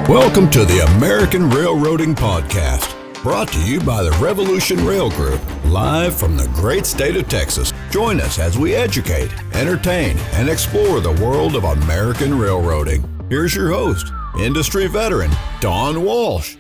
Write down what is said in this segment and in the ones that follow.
Welcome to the American Railroading Podcast, brought to you by the Revolution Rail Group, live from the great state of Texas. Join us as we educate, entertain, and explore the world of American railroading. Here's your host, industry veteran, Don Walsh.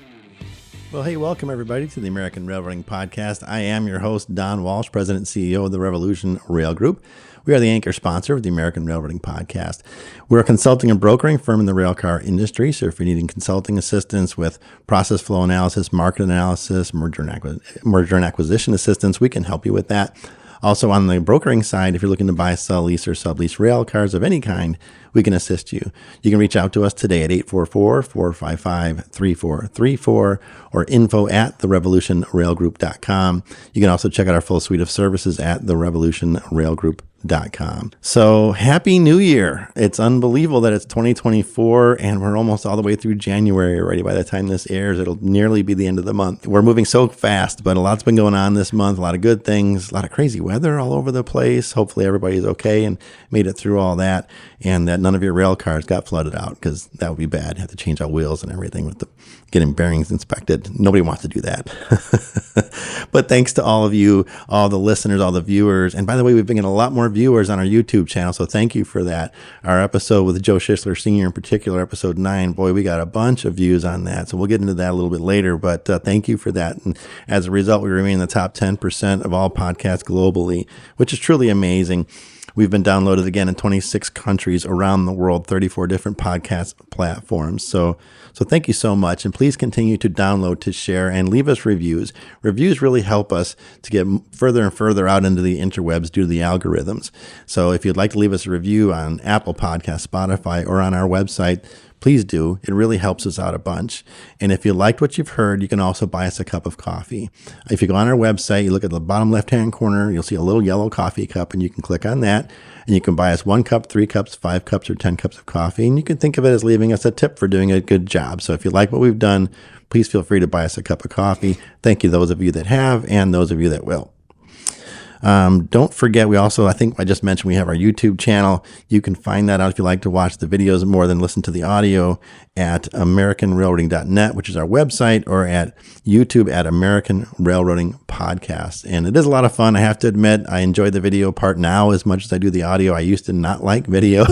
Well, hey, welcome everybody to the American Railroading Podcast. I am your host, Don Walsh, President and CEO of the Revolution Rail Group. We are the anchor sponsor of the American Railroading Podcast. We're a consulting and brokering firm in the railcar industry, so if you're needing consulting assistance with process flow analysis, market analysis, merger and acquisition assistance, we can help you with that. Also on the brokering side, if you're looking to buy, sell, lease, or sublease rail cars of any kind, we can assist you. You can reach out to us today at 844-455-3434 or info@therevolutionrailgroup.com. You can also check out our full suite of services at therevolutionrailgroup.com. So happy New Year. It's unbelievable that it's 2024 and we're almost all the way through January already. By the time this airs, it'll nearly be the end of the month. We're moving so fast, but a lot's been going on this month. A lot of good things, a lot of crazy weather all over the place. Hopefully everybody's okay and made it through all that, and that none of your rail cars got flooded out, because that would be bad. You have to change out wheels and everything with getting bearings inspected. Nobody wants to do that. But thanks to all of you, all the listeners, all the viewers. And by the way, we've been getting a lot more viewers on our YouTube channel, so thank you for that. Our episode with Joe Schisler Sr. in particular, episode 9, boy, we got a bunch of views on that. So we'll get into that a little bit later, but thank you for that. And as a result, we remain in the top 10% of all podcasts globally, which is truly amazing. We've been downloaded again in 26 countries around the world, 34 different podcast platforms. So thank you so much. And please continue to download, to share, and leave us reviews. Reviews really help us to get further and further out into the interwebs due to the algorithms. So if you'd like to leave us a review on Apple Podcasts, Spotify, or on our website, please do. It really helps us out a bunch. And if you liked what you've heard, you can also buy us a cup of coffee. If you go on our website, you look at the bottom left-hand corner, you'll see a little yellow coffee cup, and you can click on that. And you can buy us 1 cup, 3 cups, 5 cups, or 10 cups of coffee. And you can think of it as leaving us a tip for doing a good job. So if you like what we've done, please feel free to buy us a cup of coffee. Thank you, those of you that have, and those of you that will. Don't forget, we also, I think I just mentioned, we have our YouTube channel. You can find that out if you like to watch the videos more than listen to the audio at AmericanRailroading.net, which is our website, or at YouTube at American Railroading Podcast. And it is a lot of fun. I have to admit, I enjoy the video part now as much as I do the audio. I used to not like video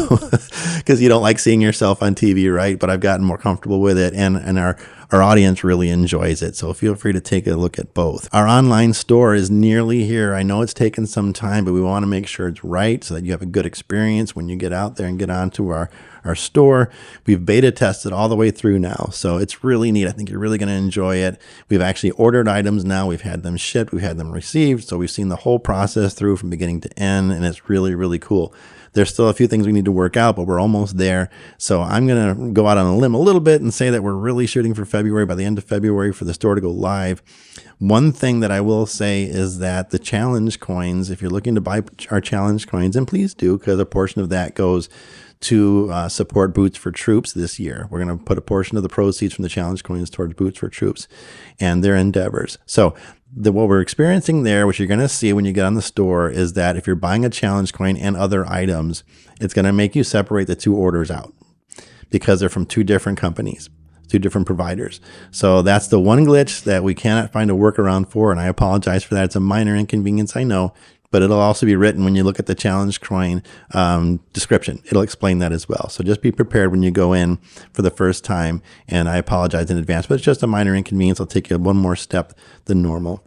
because you don't like seeing yourself on TV, right? But I've gotten more comfortable with it, and our audience really enjoys it. So feel free to take a look at both. Our online store is nearly here. I know it's taken some time, but we want to make sure it's right so that you have a good experience when you get out there and get onto our store. We've beta tested all the way through now, so it's really neat. I think you're really going to enjoy it. We've actually ordered items now. We've had them shipped. We've had them received. So we've seen the whole process through from beginning to end, and it's really, really cool. There's still a few things we need to work out, but we're almost there. So I'm going to go out on a limb a little bit and say that we're really shooting for February, by the end of February, for the store to go live. One thing that I will say is that the challenge coins, if you're looking to buy our challenge coins, and please do, because a portion of that goes to support Boots for Troops this year. We're going to put a portion of the proceeds from the challenge coins towards Boots for Troops and their endeavors. So what we're experiencing there, which you're going to see when you get on the store, is that if you're buying a challenge coin and other items, it's going to make you separate the two orders out because they're from 2 different companies, 2 different providers. So that's the one glitch that we cannot find a workaround for, and I apologize for that. It's a minor inconvenience, I know, but it'll also be written when you look at the challenge coin description. It'll explain that as well. So just be prepared when you go in for the first time, and I apologize in advance, but it's just a minor inconvenience. I'll take you one more step than normal.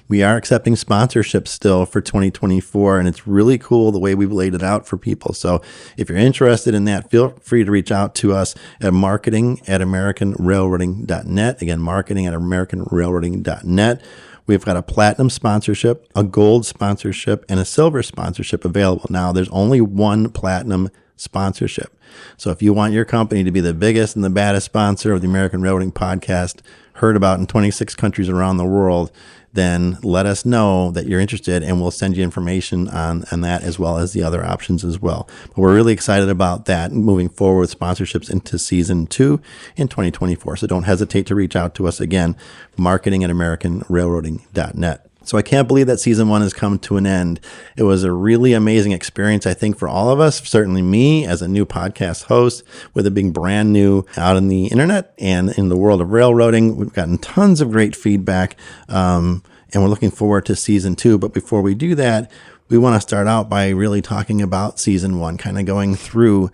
We are accepting sponsorships still for 2024, and it's really cool the way we've laid it out for people. So if you're interested in that, feel free to reach out to us at marketing@AmericanRailroading.net. Again, marketing@AmericanRailroading.net. We've got a platinum sponsorship, a gold sponsorship, and a silver sponsorship available. Now, there's only one platinum sponsorship. So if you want your company to be the biggest and the baddest sponsor of the American Railroading Podcast, heard about in 26 countries around the world, then let us know that you're interested, and we'll send you information on that, as well as the other options as well. But we're really excited about that, moving forward with sponsorships into season 2 in 2024. So don't hesitate to reach out to us again, marketing@AmericanRailroading.net. So I can't believe that season 1 has come to an end. It was a really amazing experience, I think, for all of us, certainly me as a new podcast host, with it being brand new out on the internet and in the world of railroading. We've gotten tons of great feedback, and we're looking forward to season 2. But before we do that, we want to start out by really talking about season 1, kind of going through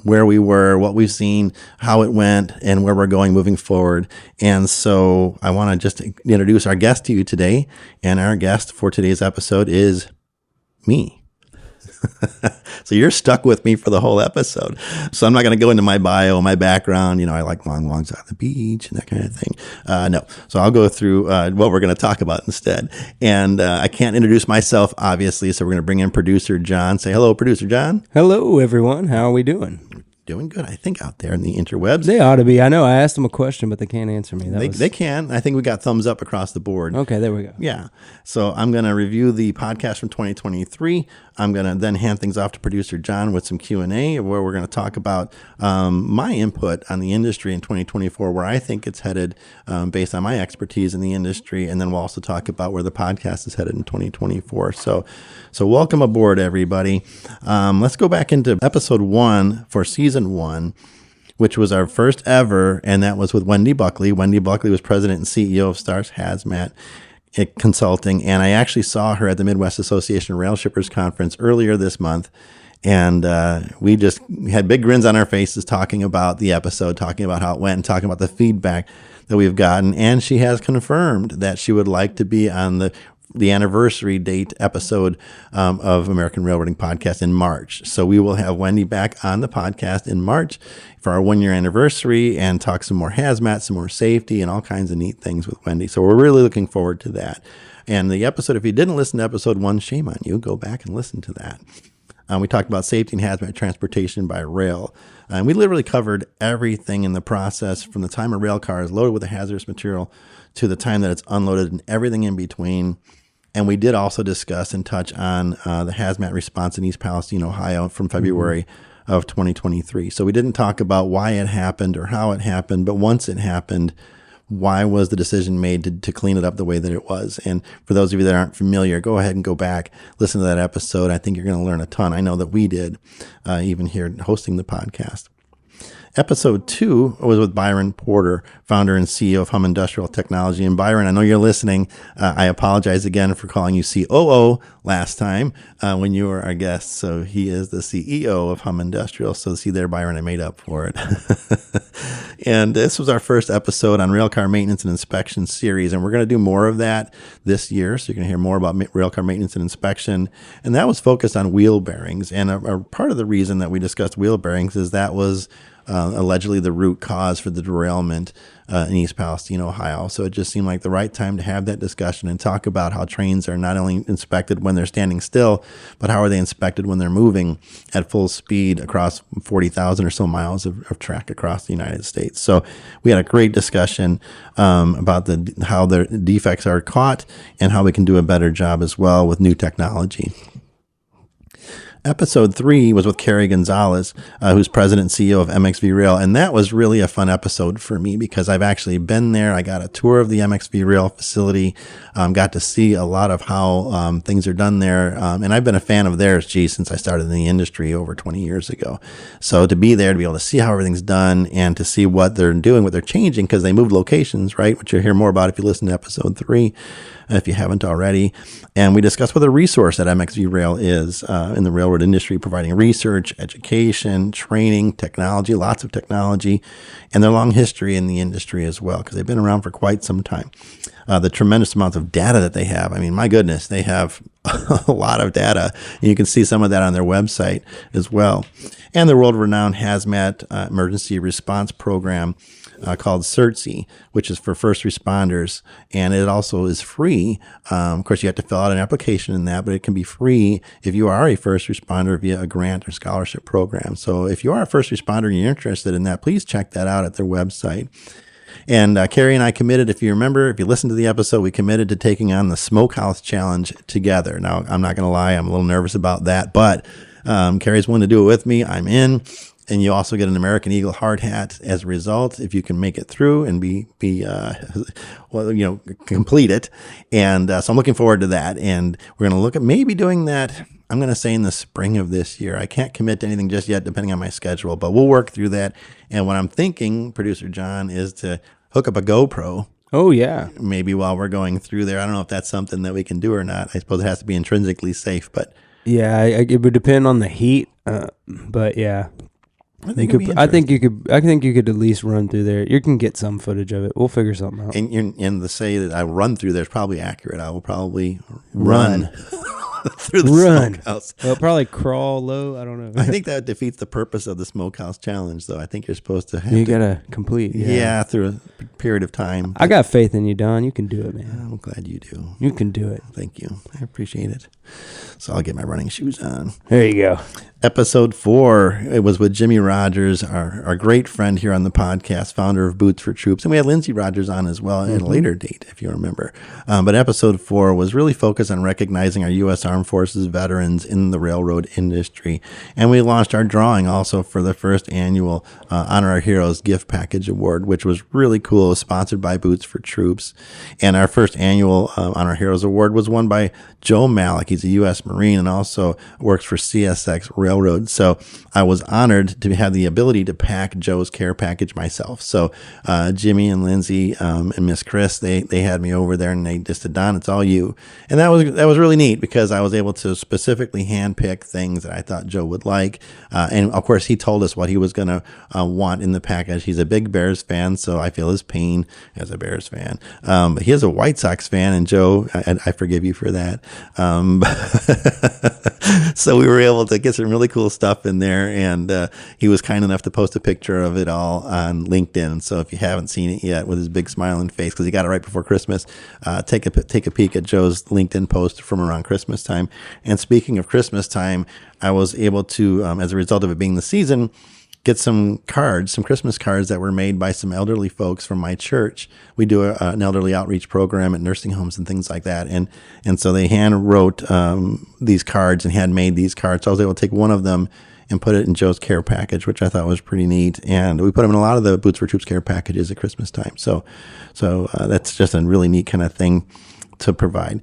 where we were, what we've seen, how it went, and where we're going moving forward. And so I want to just introduce our guest to you today. And our guest for today's episode is me. So you're stuck with me for the whole episode. So I'm not going to go into my bio, my background. I like long walks on the beach and that kind of thing. No. So I'll go through what we're going to talk about instead. And I can't introduce myself, obviously. So we're going to bring in producer John. Say hello, producer John. Hello, everyone. How are we doing? Doing good, I think, out there in the interwebs. They ought to be. I know I asked them a question, but they can't answer me. They can. I think we got thumbs up across the board. Okay, there we go. Yeah. So I'm going to review the podcast from 2023. I'm going to then hand things off to producer John with some Q&A, where we're going to talk about my input on the industry in 2024, where I think it's headed based on my expertise in the industry. And then we'll also talk about where the podcast is headed in 2024. So welcome aboard, everybody. Let's go back into episode 1 for season 1, which was our first ever, and that was with Wendy Buckley. Wendy Buckley was president and CEO of Stars Hazmat Consulting, and I actually saw her at the Midwest Association of Rail Shippers Conference earlier this month, and we just had big grins on our faces talking about the episode, talking about how it went, and talking about the feedback that we've gotten, and she has confirmed that she would like to be on the anniversary date episode of American Railroading Podcast in March. So we will have Wendy back on the podcast in March for our 1-year anniversary and talk some more hazmat, some more safety, and all kinds of neat things with Wendy. So we're really looking forward to that. And the episode, if you didn't listen to episode 1, shame on you. Go back and listen to that. We talked about safety and hazmat transportation by rail. And we literally covered everything in the process from the time a rail car is loaded with a hazardous material to the time that it's unloaded and everything in between. And we did also discuss and touch on the hazmat response in East Palestine, Ohio from February of 2023. So we didn't talk about why it happened or how it happened, but once it happened, why was the decision made to clean it up the way that it was? And for those of you that aren't familiar, go ahead and go back, listen to that episode. I think you're going to learn a ton. I know that we did, even here hosting the podcast. Episode 2 was with Byron Porter, founder and CEO of Hum Industrial Technology. And Byron, I know you're listening. I apologize again for calling you COO last time when you were our guest. So he is the CEO of Hum Industrial. So see there, Byron, I made up for it. And this was our first episode on Railcar Maintenance and Inspection series. And we're going to do more of that this year. So you're going to hear more about railcar maintenance and inspection. And that was focused on wheel bearings. And a part of the reason that we discussed wheel bearings is that was allegedly the root cause for the derailment in East Palestine, Ohio. So it just seemed like the right time to have that discussion and talk about how trains are not only inspected when they're standing still, but how are they inspected when they're moving at full speed across 40,000 or so miles of track across the United States. So we had a great discussion about how the defects are caught and how we can do a better job as well with new technology. Episode 3 was with Carrie Gonzalez, who's president and CEO of MxV Rail. And that was really a fun episode for me because I've actually been there. I got a tour of the MxV Rail facility, got to see a lot of how things are done there. And I've been a fan of theirs, since I started in the industry over 20 years ago. So to be there, to be able to see how everything's done and to see what they're doing, what they're changing, because they moved locations, right? Which you'll hear more about if you listen to episode 3. If you haven't already. And we discussed what a resource that MxV Rail is in the railroad industry, providing research, education, training, technology, lots of technology, and their long history in the industry as well, because they've been around for quite some time. The tremendous amounts of data that they have. I mean, my goodness, they have a lot of data. And you can see some of that on their website as well. And the world-renowned Hazmat emergency response program called SERTC, which is for first responders, and it also is free. Of course, you have to fill out an application in that, but it can be free if you are a first responder via a grant or scholarship program. So if you are a first responder and you're interested in that, please check that out at their website. And Carrie and I committed, if you remember, if you listened to the episode, we committed to taking on the Smokehouse Challenge together. Now, I'm not going to lie, I'm a little nervous about that, but Carrie's willing to do it with me. I'm in. And you also get an American Eagle hard hat as a result if you can make it through and complete it. And so I'm looking forward to that. And we're going to look at maybe doing that. I'm going to say in the spring of this year. I can't commit to anything just yet, depending on my schedule, but we'll work through that. And what I'm thinking, Producer John, is to hook up a GoPro. Oh, yeah. Maybe while we're going through there. I don't know if that's something that we can do or not. I suppose it has to be intrinsically safe, but. Yeah, it would depend on the heat, but yeah. I think you could at least run through there. You can get some footage of it. We'll figure something out. And to say that I run through there is probably accurate. I will probably run. Through the smokehouse. Well, probably crawl low. I don't know. I think that defeats the purpose of the smokehouse challenge, though. I think you're supposed to have gotta complete. Yeah, through a period of time. I got faith in you, Don. You can do it, man. I'm glad you do. You can do it. Thank you. I appreciate it. So I'll get my running shoes on. There you go. Episode 4, it was with Jimmy Rogers, our great friend here on the podcast, founder of Boots for Troops. And we had Lindsay Rogers on as well at a later date, if you remember. But episode 4 was really focused on recognizing our U.S. Armed Forces veterans in the railroad industry. And we launched our drawing also for the first annual Honor Our Heroes Gift Package Award, which was really cool. It was sponsored by Boots for Troops. And our first annual Honor Our Heroes Award was won by Joe Malik. He's a U.S. Marine and also works for CSX Railroad. So I was honored to have the ability to pack Joe's care package myself. So Jimmy and Lindsay and Miss Chris, they had me over there and they just said, Don, it's all you. And that was really neat because I was able to specifically handpick things that I thought Joe would like. And of course, he told us what he was going to want in the package. He's a big Bears fan, so I feel his pain as a Bears fan. But he is a White Sox fan, and Joe, I forgive you for that. So we were able to get some really cool stuff in there, and he was kind enough to post a picture of it all on LinkedIn. So if you haven't seen it yet, with his big smiling face, because he got it right before Christmas, take a peek at Joe's LinkedIn post from around Christmas time. And speaking of Christmas time, I was able to, as a result of it being the season, get some Christmas cards that were made by some elderly folks from my church. We do an elderly outreach program at nursing homes and things like that. And so they hand wrote these cards and had made these cards. So I was able to take one of them and put it in Joe's care package, which I thought was pretty neat. And we put them in a lot of the Boots for Troops care packages at Christmas time. So that's just a really neat kind of thing to provide.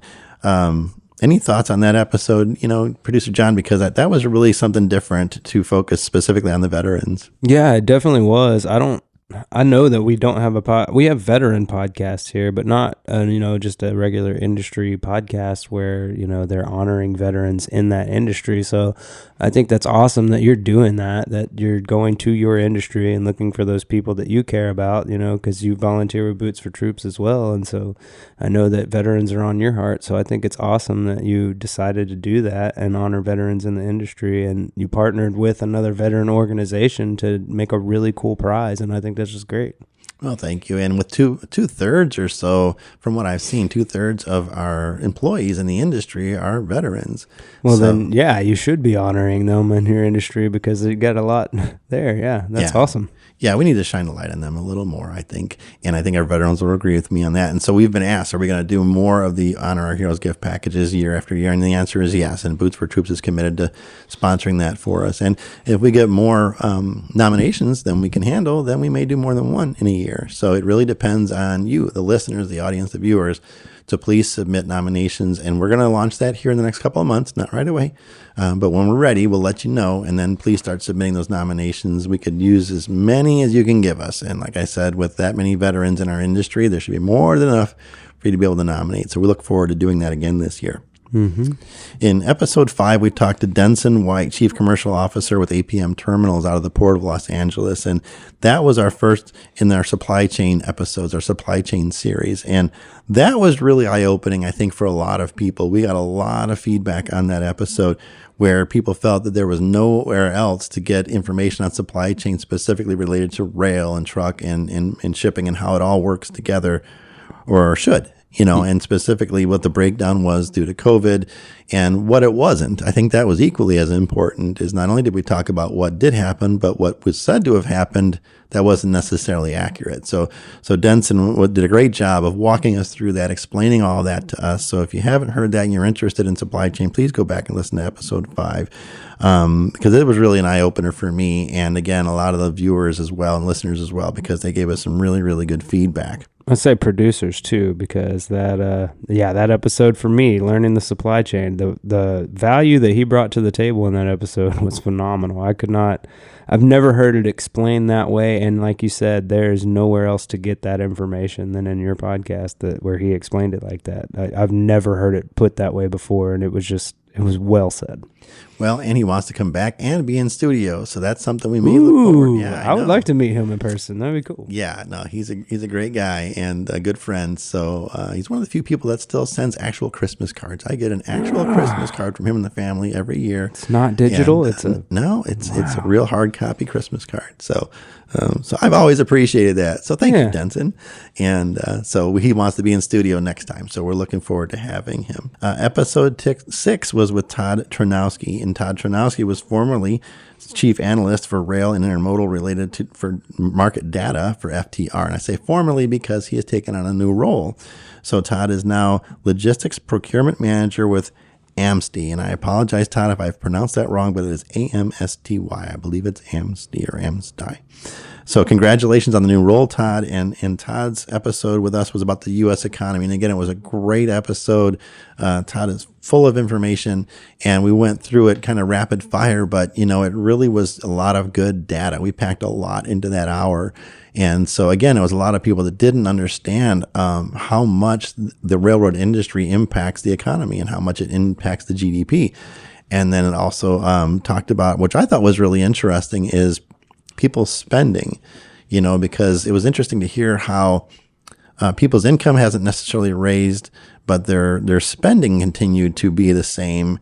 Any thoughts on that episode, Producer John, because that was really something different to focus specifically on the veterans. Yeah, it definitely was. I know that we don't have we have veteran podcasts here, but not, just a regular industry podcast where, they're honoring veterans in that industry. So I think that's awesome that you're doing that you're going to your industry and looking for those people that you care about, because you volunteer with Boots for Troops as well. And so I know that veterans are on your heart. So I think it's awesome that you decided to do that and honor veterans in the industry. And you partnered with another veteran organization to make a really cool prize. And I think that's just great. Well, thank you. And with two-thirds or so, from what I've seen, 2/3 of our employees in the industry are veterans. Well, then, yeah, you should be honoring them in your industry because you got a lot there. Yeah, that's awesome. Yeah, we need to shine the light on them a little more, I think. And I think our veterans will agree with me on that. And so we've been asked, are we going to do more of the Honor Our Heroes gift packages year after year? And the answer is yes. And Boots for Troops is committed to sponsoring that for us. And if we get more nominations than we can handle, then we may do more than one in a year. So it really depends on you, the listeners, the audience, the viewers, to please submit nominations. And we're going to launch that here in the next couple of months, not right away. But when we're ready, we'll let you know. And then please start submitting those nominations. We could use as many as you can give us. And like I said, with that many veterans in our industry, there should be more than enough for you to be able to nominate. So we look forward to doing that again this year. Mm-hmm. In episode 5, we talked to Denson White, Chief Commercial Officer with APM Terminals out of the Port of Los Angeles. And that was our first in our supply chain episodes, our supply chain series. And that was really eye-opening, I think, for a lot of people. We got a lot of feedback on that episode where people felt that there was nowhere else to get information on supply chain specifically related to rail and truck and shipping and how it all works together, or should. and specifically what the breakdown was due to COVID and what it wasn't. I think that was equally as important, is not only did we talk about what did happen, but what was said to have happened that wasn't necessarily accurate. So Denson did a great job of walking us through that, explaining all that to us. So if you haven't heard that and you're interested in supply chain, please go back and listen to episode 5, because it was really an eye opener for me. And again, a lot of the viewers as well and listeners as well, because they gave us some really, really good feedback. I'd say producers too, because that episode for me, learning the supply chain, the value that he brought to the table in that episode was phenomenal. I've never heard it explained that way. And like you said, there's nowhere else to get that information than in your podcast where he explained it like that. I've never heard it put that way before. And it was well said. Well, and he wants to come back and be in studio, so that's something we may look forward. Yeah, I would like to meet him in person. That'd be cool. Yeah, no, he's a great guy and a good friend. So he's one of the few people that still sends actual Christmas cards. I get an actual Christmas card from him and the family every year. It's not digital. And, it's a real hard copy Christmas card. So I've always appreciated that. So thank you, Denson. And so he wants to be in studio next time. So we're looking forward to having him. Episode 6 was with Todd Tranowski. And Todd Tranowski was formerly chief analyst for rail and intermodal for market data for FTR. And I say formerly because he has taken on a new role. So Todd is now logistics procurement manager with AMSTY. And I apologize, Todd, if I've pronounced that wrong, but it is AMSTY. I believe it's AMSTY or AMSTY. So congratulations on the new role, Todd. And Todd's episode with us was about the U.S. economy. And again, it was a great episode. Todd is full of information, and we went through it kind of rapid fire, but it really was a lot of good data. We packed a lot into that hour. And so again, it was a lot of people that didn't understand how much the railroad industry impacts the economy and how much it impacts the GDP. And then it also talked about, which I thought was really interesting, is people's spending, because it was interesting to hear how people's income hasn't necessarily raised, but their spending continued to be the same,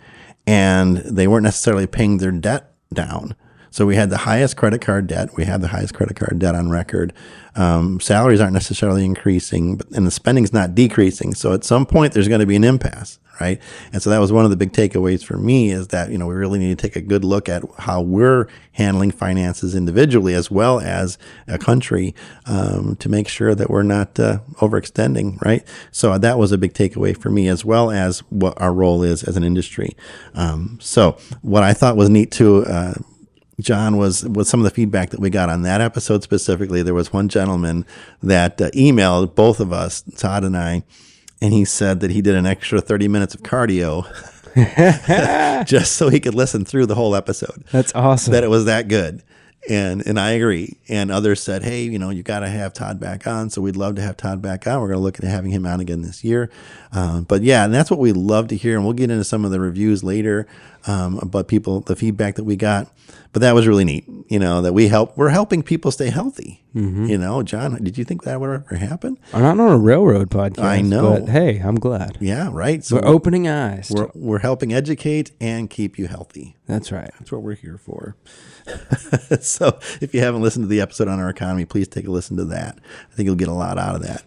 and they weren't necessarily paying their debt down. So we had the highest credit card debt. We had the highest credit card debt on record. Salaries aren't necessarily increasing, and the spending's not decreasing. So at some point, there's going to be an impasse, right? And so that was one of the big takeaways for me, is that, we really need to take a good look at how we're handling finances individually as well as a country, to make sure that we're not overextending, right? So that was a big takeaway for me, as well as what our role is as an industry. So what I thought was neat too, John, was some of the feedback that we got on that episode specifically. There was one gentleman that emailed both of us, Todd and I, and he said that he did an extra 30 minutes of cardio just so he could listen through the whole episode. That's awesome. That it was that good. And I agree. And others said, hey, you got to have Todd back on. So we'd love to have Todd back on. We're going to look at having him on again this year. But yeah, and that's what we love to hear. And we'll get into some of the reviews later about the feedback that we got. But that was really neat, that we're helping people stay healthy. Mm-hmm. John, did you think that would ever happen? I'm not on a railroad podcast. I know. But hey, I'm glad. Yeah, right. So we're opening eyes. We're helping educate and keep you healthy. That's right. That's what we're here for. So if you haven't listened to the episode on our economy, please take a listen to that. I think you'll get a lot out of that.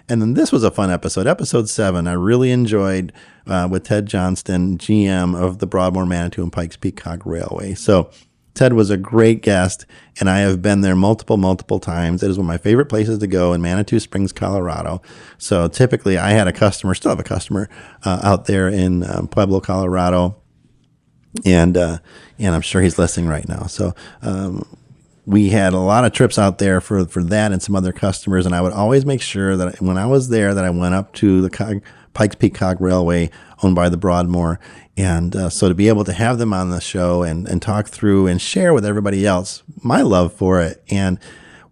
And then this was a fun episode, episode 7. I really enjoyed with Ted Johnston, GM of the Broadmoor, Manitou, and Pikes Peak Cog Railway. So Ted was a great guest, and I have been there multiple times. It is one of my favorite places to go in Manitou Springs, Colorado. So typically I had still have a customer out there in Pueblo, Colorado. And I'm sure he's listening right now. So we had a lot of trips out there for that and some other customers. And I would always make sure that when I was there that I went up to the Pikes Peak Cog Railway owned by the Broadmoor. And so to be able to have them on the show and talk through and share with everybody else my love for it. And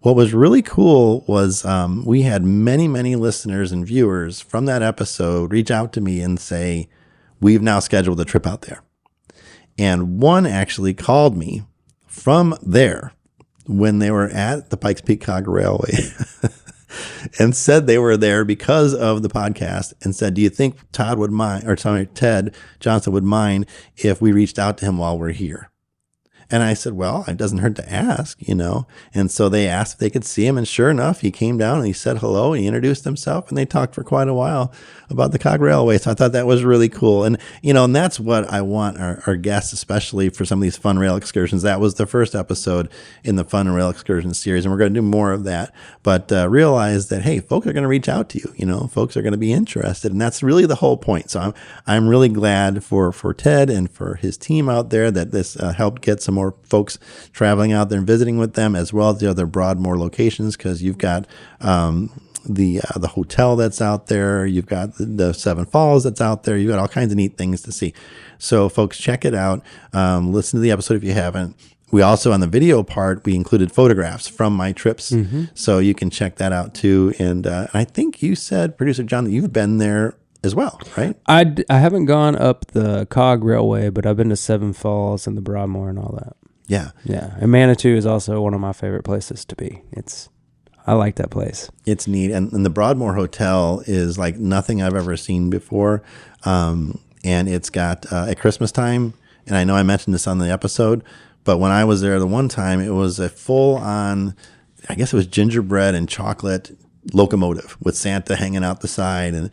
what was really cool was we had many listeners and viewers from that episode reach out to me and say, we've now scheduled a trip out there. And one actually called me from there when they were at the Pikes Peak Cog Railway and said they were there because of the podcast, and said, do you think Ted Johnson would mind if we reached out to him while we're here? And I said, well, it doesn't hurt to ask, And so they asked if they could see him. And sure enough, he came down and he said hello and he introduced himself and they talked for quite a while about the Cog Railway. So I thought that was really cool. And, and that's what I want our guests, especially for some of these fun rail excursions. That was the first episode in the Fun Rail Excursion series. And we're going to do more of that. But realize that, hey, folks are going to reach out to you, folks are going to be interested. And that's really the whole point. So I'm really glad for Ted and for his team out there that this helped get some more folks traveling out there and visiting with them, as well as the other Broadmoor locations, because you've got the hotel that's out there, you've got the Seven Falls that's out there, you've got all kinds of neat things to see. So folks, check it out. Listen to the episode if you haven't. We also, on the video part, we included photographs from my trips, so you can check that out too. And I think you said, Producer John, that you've been there as well, right? I haven't gone up the Cog Railway, but I've been to Seven Falls and the Broadmoor and all that. Yeah. And Manitou is also one of my favorite places to be. I like that place. It's neat. And the Broadmoor Hotel is like nothing I've ever seen before. And it's got, at Christmas time, and I know I mentioned this on the episode, but when I was there the one time, it was a full-on, I guess it was gingerbread and chocolate locomotive with Santa hanging out the side. And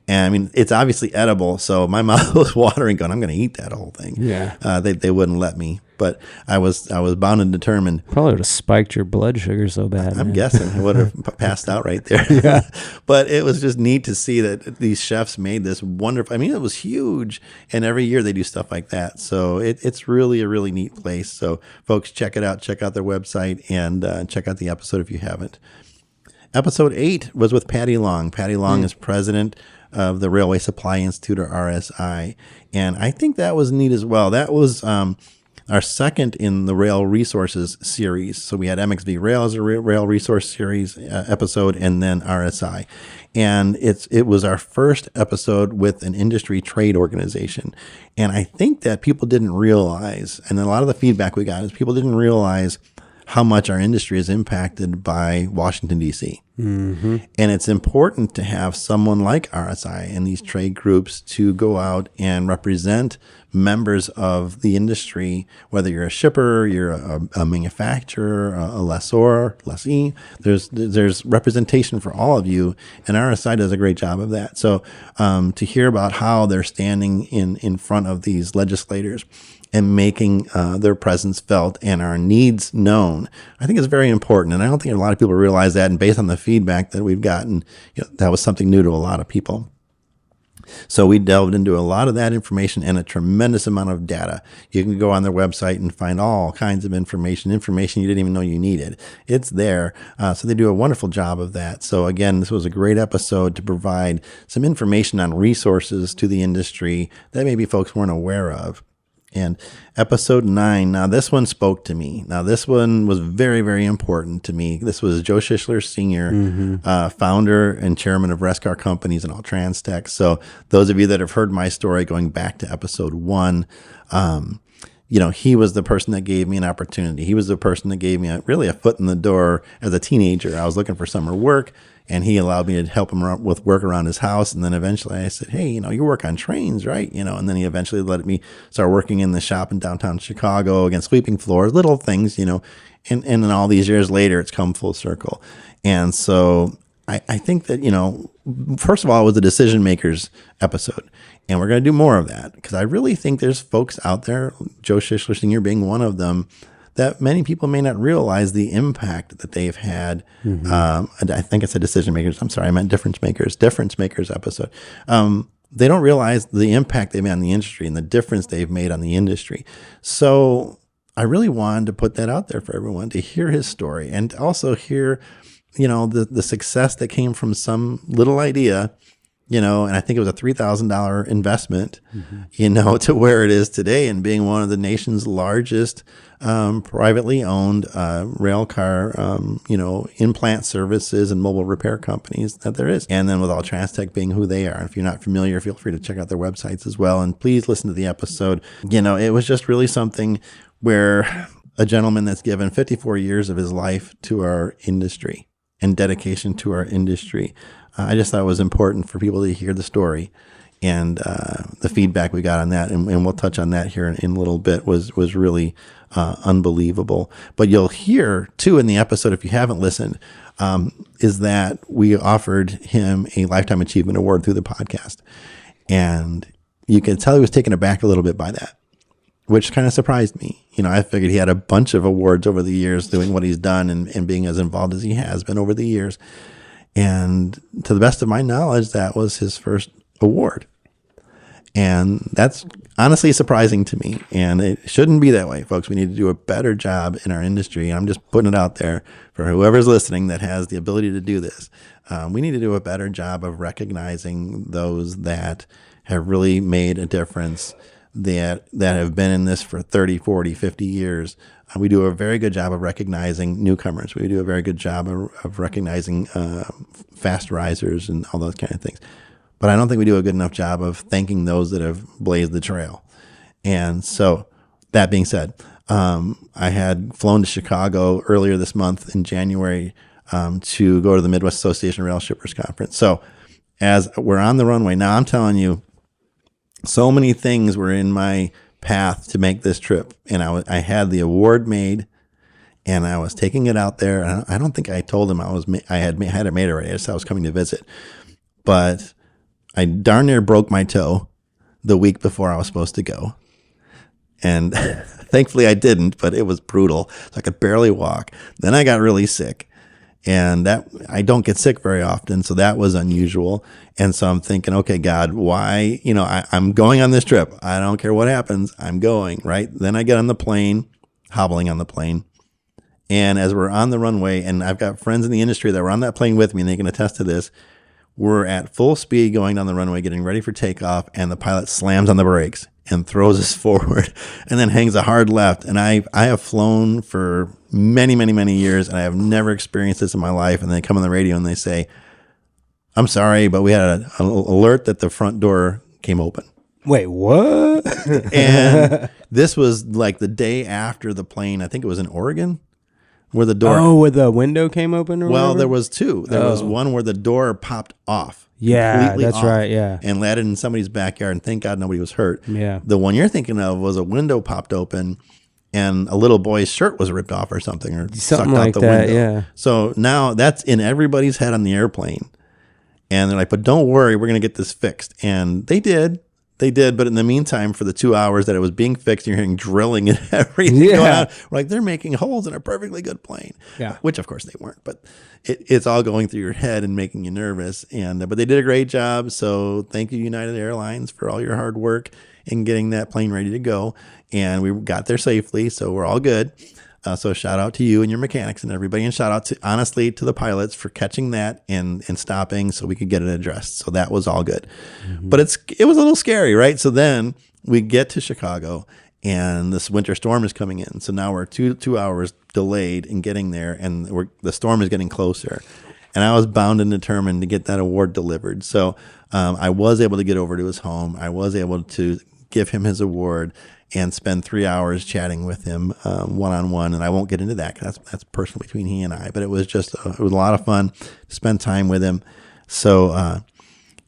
I mean, it's obviously edible, so my mouth was watering, going, I'm going to eat that whole thing. Yeah. They wouldn't let me, but I was bound and determined. Probably would have spiked your blood sugar so bad. I'm guessing I would have passed out right there. Yeah. But it was just neat to see that these chefs made this wonderful. I mean, it was huge, and every year they do stuff like that. So it's really a really neat place. So folks, check it out. Check out their website and check out the episode if you haven't. Episode 8 was with Patty Long. Patty Long is president of the Railway Supply Institute, or RSI. And I think that was neat as well. That was our second in the Rail Resources series. So we had MxV Rail as a Rail Resource series episode, and then RSI. And it was our first episode with an industry trade organization. And I think that people didn't realize, and a lot of the feedback we got is people didn't realize how much our industry is impacted by Washington, D.C. Mm-hmm. And it's important to have someone like RSI and these trade groups to go out and represent members of the industry, whether you're a shipper, you're a manufacturer, a lessor, lessee. There's representation for all of you, and RSI does a great job of that. So to hear about how they're standing in front of these legislators and making their presence felt and our needs known, I think is very important. And I don't think a lot of people realize that. And based on the feedback that we've gotten, that was something new to a lot of people. So we delved into a lot of that information and a tremendous amount of data. You can go on their website and find all kinds of information you didn't even know you needed. It's there. So they do a wonderful job of that. So again, this was a great episode to provide some information on resources to the industry that maybe folks weren't aware of. And episode 9, now this one spoke to me. Now this one was very, very important to me. This was Joe Schischler Sr., founder and chairman of Rescar Companies and All Transtech. So those of you that have heard my story going back to episode 1, he was the person that gave me an opportunity. He was the person that gave me really a foot in the door as a teenager. I was looking for summer work, and he allowed me to help him with work around his house. And then eventually I said, hey, you work on trains, right? And then he eventually let me start working in the shop in downtown Chicago, again, sweeping floors, little things, and then all these years later, it's come full circle. And so I think that, first of all, it was the Decision Makers episode. And we're going to do more of that because I really think there's folks out there, Joe Schischler Sr. being one of them, that many people may not realize the impact that they've had. And I think I said Decision Makers. I'm sorry, I meant Difference Makers episode. They don't realize the impact they've made on the industry and the difference they've made on the industry. So I really wanted to put that out there for everyone to hear his story and also hear, the success that came from some little idea, and I think it was a $3,000 investment, to where it is today and being one of the nation's largest privately owned railcar, in-plant services and mobile repair companies that there is. And then with All Transtech being who they are. And if you're not familiar, feel free to check out their websites as well. And please listen to the episode. It was just really something where a gentleman that's given 54 years of his life to our industry and dedication to our industry. I just thought it was important for people to hear the story And the feedback we got on that, and we'll touch on that here in a little bit, was really unbelievable. But you'll hear, too, in the episode, if you haven't listened, is that we offered him a Lifetime Achievement Award through the podcast. And you could tell he was taken aback a little bit by that, which kind of surprised me. I figured he had a bunch of awards over the years doing what he's done and being as involved as he has been over the years. And to the best of my knowledge, that was his first award. And that's honestly surprising to me. And it shouldn't be that way, folks. We need to do a better job in our industry. And I'm just putting it out there for whoever's listening that has the ability to do this. We need to do a better job of recognizing those that have really made a difference, that have been in this for 30, 40, 50 years. We do a very good job of recognizing newcomers. We do a very good job of recognizing fast risers and all those kind of things. But I don't think we do a good enough job of thanking those that have blazed the trail. And so that being said, I had flown to Chicago earlier this month in January to go to the Midwest Association of Rail Shippers Conference. So as we're on the runway now, I'm telling you, so many things were in my path to make this trip. And I had the award made, and I was taking it out there. And I don't think I told him I had it made already. I just said I was coming to visit. But I darn near broke my toe the week before I was supposed to go. And thankfully I didn't, but it was brutal. So I could barely walk. Then I got really sick. And that I don't get sick very often, so that was unusual. And so I'm thinking, okay, God, why? I'm going on this trip. I don't care what happens. I'm going, right? Then I get on the plane, hobbling on the plane. And as we're on the runway, and I've got friends in the industry that were on that plane with me, and they can attest to this, we're at full speed going down the runway, getting ready for takeoff, and the pilot slams on the brakes and throws us forward and then hangs a hard left. And I have flown for many, many, many years, and I have never experienced this in my life. And they come on the radio and they say, I'm sorry, but we had an alert that the front door came open. Wait, what? And this was like the day after the plane, I think it was in Oregon, where the door... Oh, where the window came open or whatever? There was two. There was one where the door popped off. Yeah, that's off, right, yeah. And landed in somebody's backyard, and thank God nobody was hurt. Yeah. The one you're thinking of was a window popped open, and a little boy's shirt was ripped off or something, or sucked like out the that, window. Yeah. So now that's in everybody's head on the airplane. And they're like, but don't worry, we're going to get this fixed. And they did. But in the meantime, for the 2 hours that it was being fixed, you're hearing drilling and everything going on. We're like, they're making holes in a perfectly good plane. Yeah. Which, of course, they weren't. But it's all going through your head and making you nervous. But they did a great job. So thank you, United Airlines, for all your hard work in getting that plane ready to go. And we got there safely, so we're all good. So shout out to you and your mechanics and everybody, and shout out honestly to the pilots for catching that and stopping so we could get it addressed. So that was all good. Mm-hmm. But it was a little scary, right? So then we get to Chicago, and this winter storm is coming in. So now we're two hours delayed in getting there, and the storm is getting closer. And I was bound and determined to get that award delivered. So I was able to get over to his home. I was able to give him his award and spend 3 hours chatting with him one-on-one. And I won't get into that because that's personal between he and I. But it was it was a lot of fun to spend time with him. So,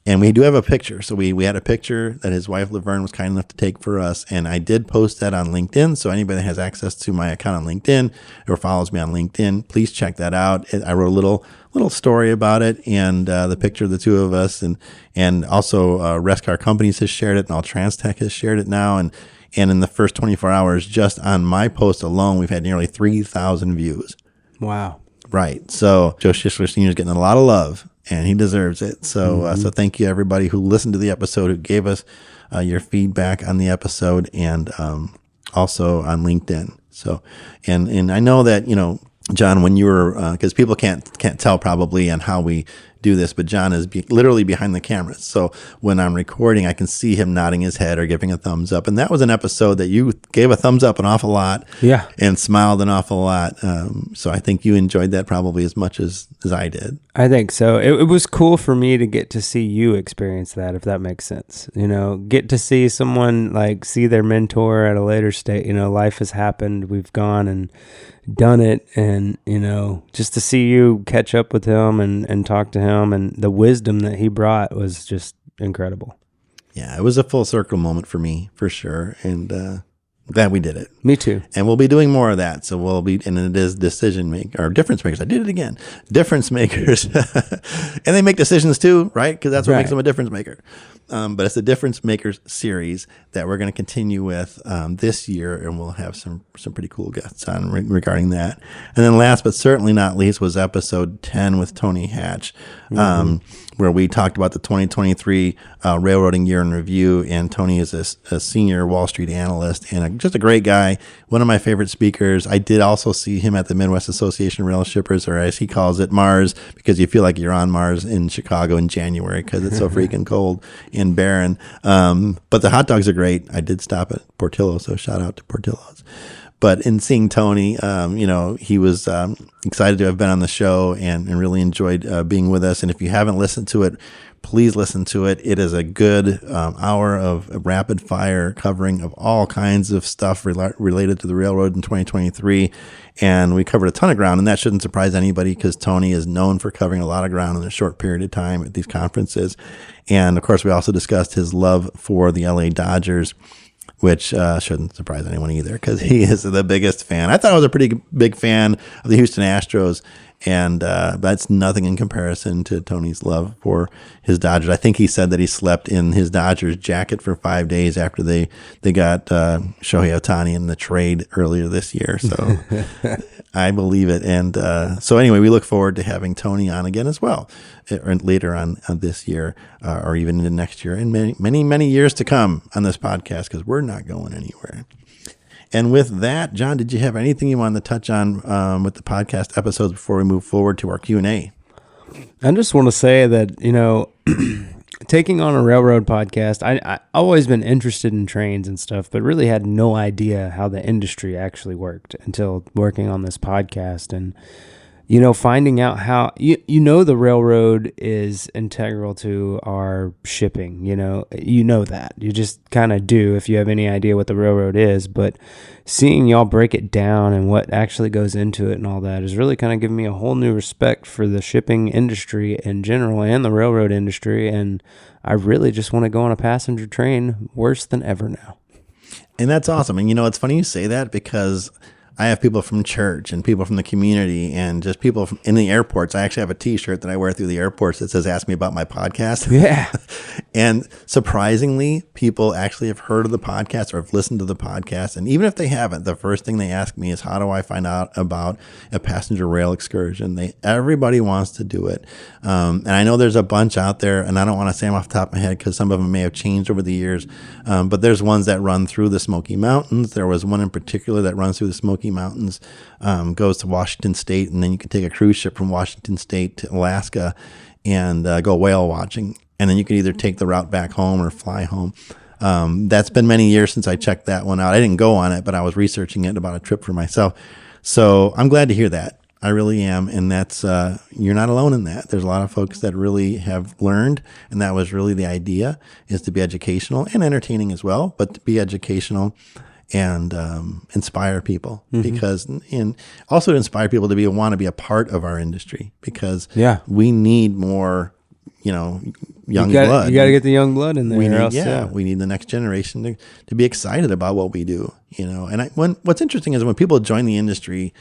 and we do have a picture. So we had a picture that his wife, Laverne, was kind enough to take for us. And I did post that on LinkedIn. So anybody that has access to my account on LinkedIn or follows me on LinkedIn, please check that out. I wrote a little story about it, and the picture of the two of us. And also Rescar Companies has shared it, and Alltranstech has shared it now. And in the first 24 hours, just on my post alone, we've had nearly 3,000 views. Wow. Right. So Joe Schischler Sr. is getting a lot of love, and he deserves it. So so thank you, everybody who listened to the episode, who gave us your feedback on the episode, and also on LinkedIn. So, and I know that, John, when you were, because people can't tell probably on how we do this, but John is literally behind the camera. So when I'm recording, I can see him nodding his head or giving a thumbs up. And that was an episode that you gave a thumbs up an awful lot, and smiled an awful lot. So I think you enjoyed that probably as much as I did. I think so. It was cool for me to get to see you experience that, if that makes sense. Get to see someone see their mentor at a later state. Life has happened. We've gone and done it, and just to see you catch up with him and talk to him, and the wisdom that he brought was just incredible. Yeah, it was a full circle moment for me, for sure. And glad we did it. Me too. And we'll be doing more of that. So and it is decision maker or difference makers. I did it again. Difference makers. And they make decisions too, right? Because that's what makes them a difference maker. But it's the Difference Makers series that we're going to continue with this year, and we'll have some pretty cool guests on regarding that. And then last but certainly not least was episode 10 with Tony Hatch, where we talked about the 2023 railroading year in review. And Tony is a senior Wall Street analyst and just a great guy, one of my favorite speakers. I did also see him at the Midwest Association of Rail Shippers, or as he calls it, Mars, because you feel like you're on Mars in Chicago in January because it's so freaking cold and barren. But the hot dogs are great. I did stop at Portillo's, so shout out to Portillo's. But in seeing Tony, he was excited to have been on the show and really enjoyed being with us. And if you haven't listened to it, please listen to it. It is a good hour of rapid fire covering of all kinds of stuff related to the railroad in 2023. And we covered a ton of ground, and that shouldn't surprise anybody because Tony is known for covering a lot of ground in a short period of time at these conferences. And of course, we also discussed his love for the LA Dodgers, which shouldn't surprise anyone either because he is the biggest fan. I thought I was a pretty big fan of the Houston Astros, and that's nothing in comparison to Tony's love for his Dodgers. I think he said that he slept in his Dodgers jacket for 5 days after they got Shohei Ohtani in the trade earlier this year. So I believe it. And so anyway, we look forward to having Tony on again as well later on this year or even into next year and many years to come on this podcast because we're not going anywhere. And with that, John, did you have anything you wanted to touch on with the podcast episodes before we move forward to our Q&A? I just want to say that, taking on a railroad podcast, I've always been interested in trains and stuff, but really had no idea how the industry actually worked until working on this podcast. And, finding out how, the railroad is integral to our shipping, that. You just kind of do if you have any idea what the railroad is. But seeing y'all break it down and what actually goes into it and all that is really kind of giving me a whole new respect for the shipping industry in general and the railroad industry. And I really just want to go on a passenger train worse than ever now. And that's awesome. And, it's funny you say that because I have people from church and people from the community and just people in the airports. I actually have a T-shirt that I wear through the airports that says, "Ask me about my podcast." Yeah. And surprisingly, people actually have heard of the podcast or have listened to the podcast. And even if they haven't, the first thing they ask me is, how do I find out about a passenger rail excursion? Everybody wants to do it. And I know there's a bunch out there, and I don't want to say them off the top of my head because some of them may have changed over the years. But there's ones that run through the Smoky Mountains. There was one in particular that runs through the Smoky Mountains, goes to Washington State, and then you can take a cruise ship from Washington State to Alaska and go whale watching. And then you can either take the route back home or fly home. That's been many years since I checked that one out. I didn't go on it, but I was researching it about a trip for myself. So I'm glad to hear that. I really am. And that's, you're not alone in that. There's a lot of folks that really have learned. And that was really the idea, is to be educational and entertaining as well, but to be educational and inspire people because, and also to inspire people to want to be a part of our industry because we need more, young blood. You got to get the young blood in there. We need the next generation to be excited about what we do, And what's interesting is when people join the industry,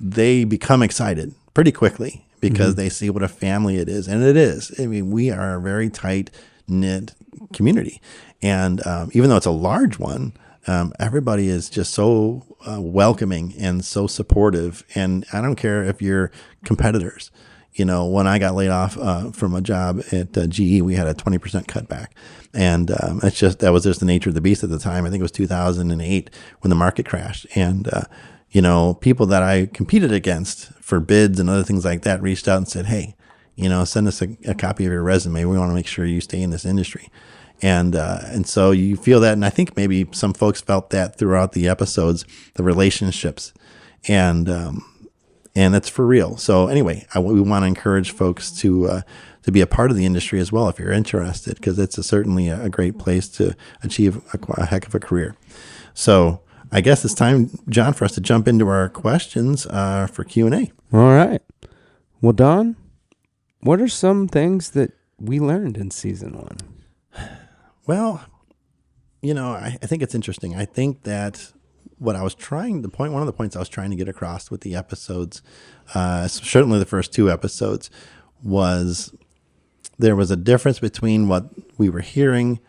they become excited pretty quickly because they see what a family it is. And it is. I mean, we are a very tight-knit community. And even though it's a large one, everybody is just so welcoming and so supportive. And I don't care if you're competitors. When I got laid off from a job at GE, we had a 20% cutback. And that was just the nature of the beast at the time. I think it was 2008 when the market crashed. And, people that I competed against for bids and other things like that reached out and said, "Hey, send us a copy of your resume. We want to make sure you stay in this industry." And so you feel that. And I think maybe some folks felt that throughout the episodes, the relationships, and it's for real. So anyway, we want to encourage folks to be a part of the industry as well if you're interested, because it's certainly a great place to achieve a heck of a career. So I guess it's time, John, for us to jump into our questions for Q&A. All right. Well, Don, what are some things that we learned in season 1? Well, I think it's interesting. I think that one of the points I was trying to get across with the episodes, certainly the first 2 episodes, was there was a difference between what we were hearing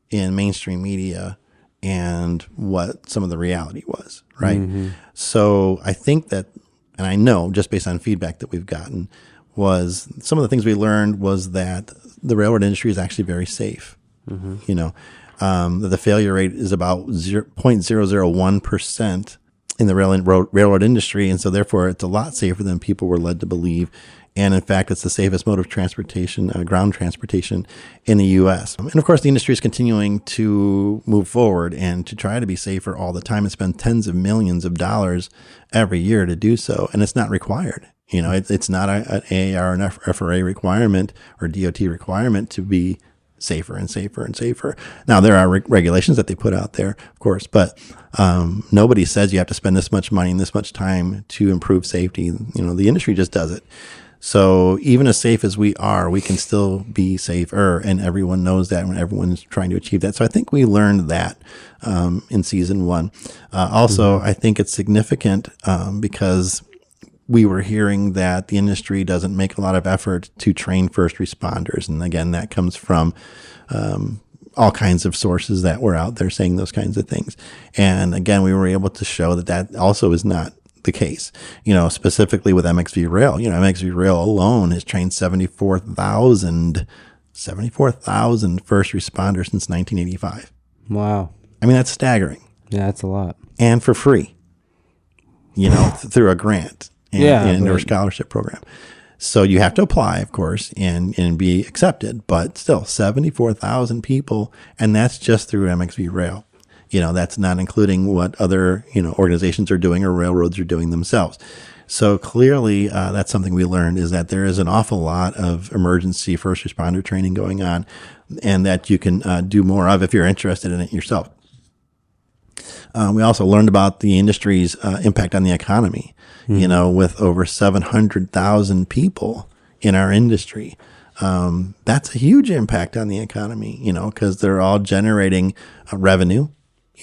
in mainstream media and what some of the reality was, right? Mm-hmm. So I think that, and I know just based on feedback that we've gotten, was some of the things we learned was that the railroad industry is actually very safe. Mm-hmm. The failure rate is about 0.001% in the railroad industry. And so therefore it's a lot safer than people were led to believe. And in fact, it's the safest mode of transportation, ground transportation in the U.S. And of course, the industry is continuing to move forward and to try to be safer all the time and spend tens of millions of dollars every year to do so. And it's not required. It's not an AAR and FRA requirement or DOT requirement to be safer and safer and safer. Now, there are regulations that they put out there, of course, but nobody says you have to spend this much money and this much time to improve safety. The industry just does it. So even as safe as we are, we can still be safer, and everyone knows that when everyone's trying to achieve that. So I think we learned that in season 1. Also, I think it's significant because we were hearing that the industry doesn't make a lot of effort to train first responders. And again, that comes from all kinds of sources that were out there saying those kinds of things. And again, we were able to show that also is not the case, specifically with MxV Rail. MxV Rail alone has trained 74,000 first responders since 1985. Wow. I mean, that's staggering. Yeah, that's a lot. And for free, through a grant and or scholarship program. So you have to apply, of course, and be accepted, but still 74,000 people. And that's just through MxV Rail. That's not including what other, organizations are doing or railroads are doing themselves. So clearly, that's something we learned, is that there is an awful lot of emergency first responder training going on, and that you can do more of if you're interested in it yourself. We also learned about the industry's impact on the economy, with over 700,000 people in our industry. That's a huge impact on the economy, because they're all generating revenue,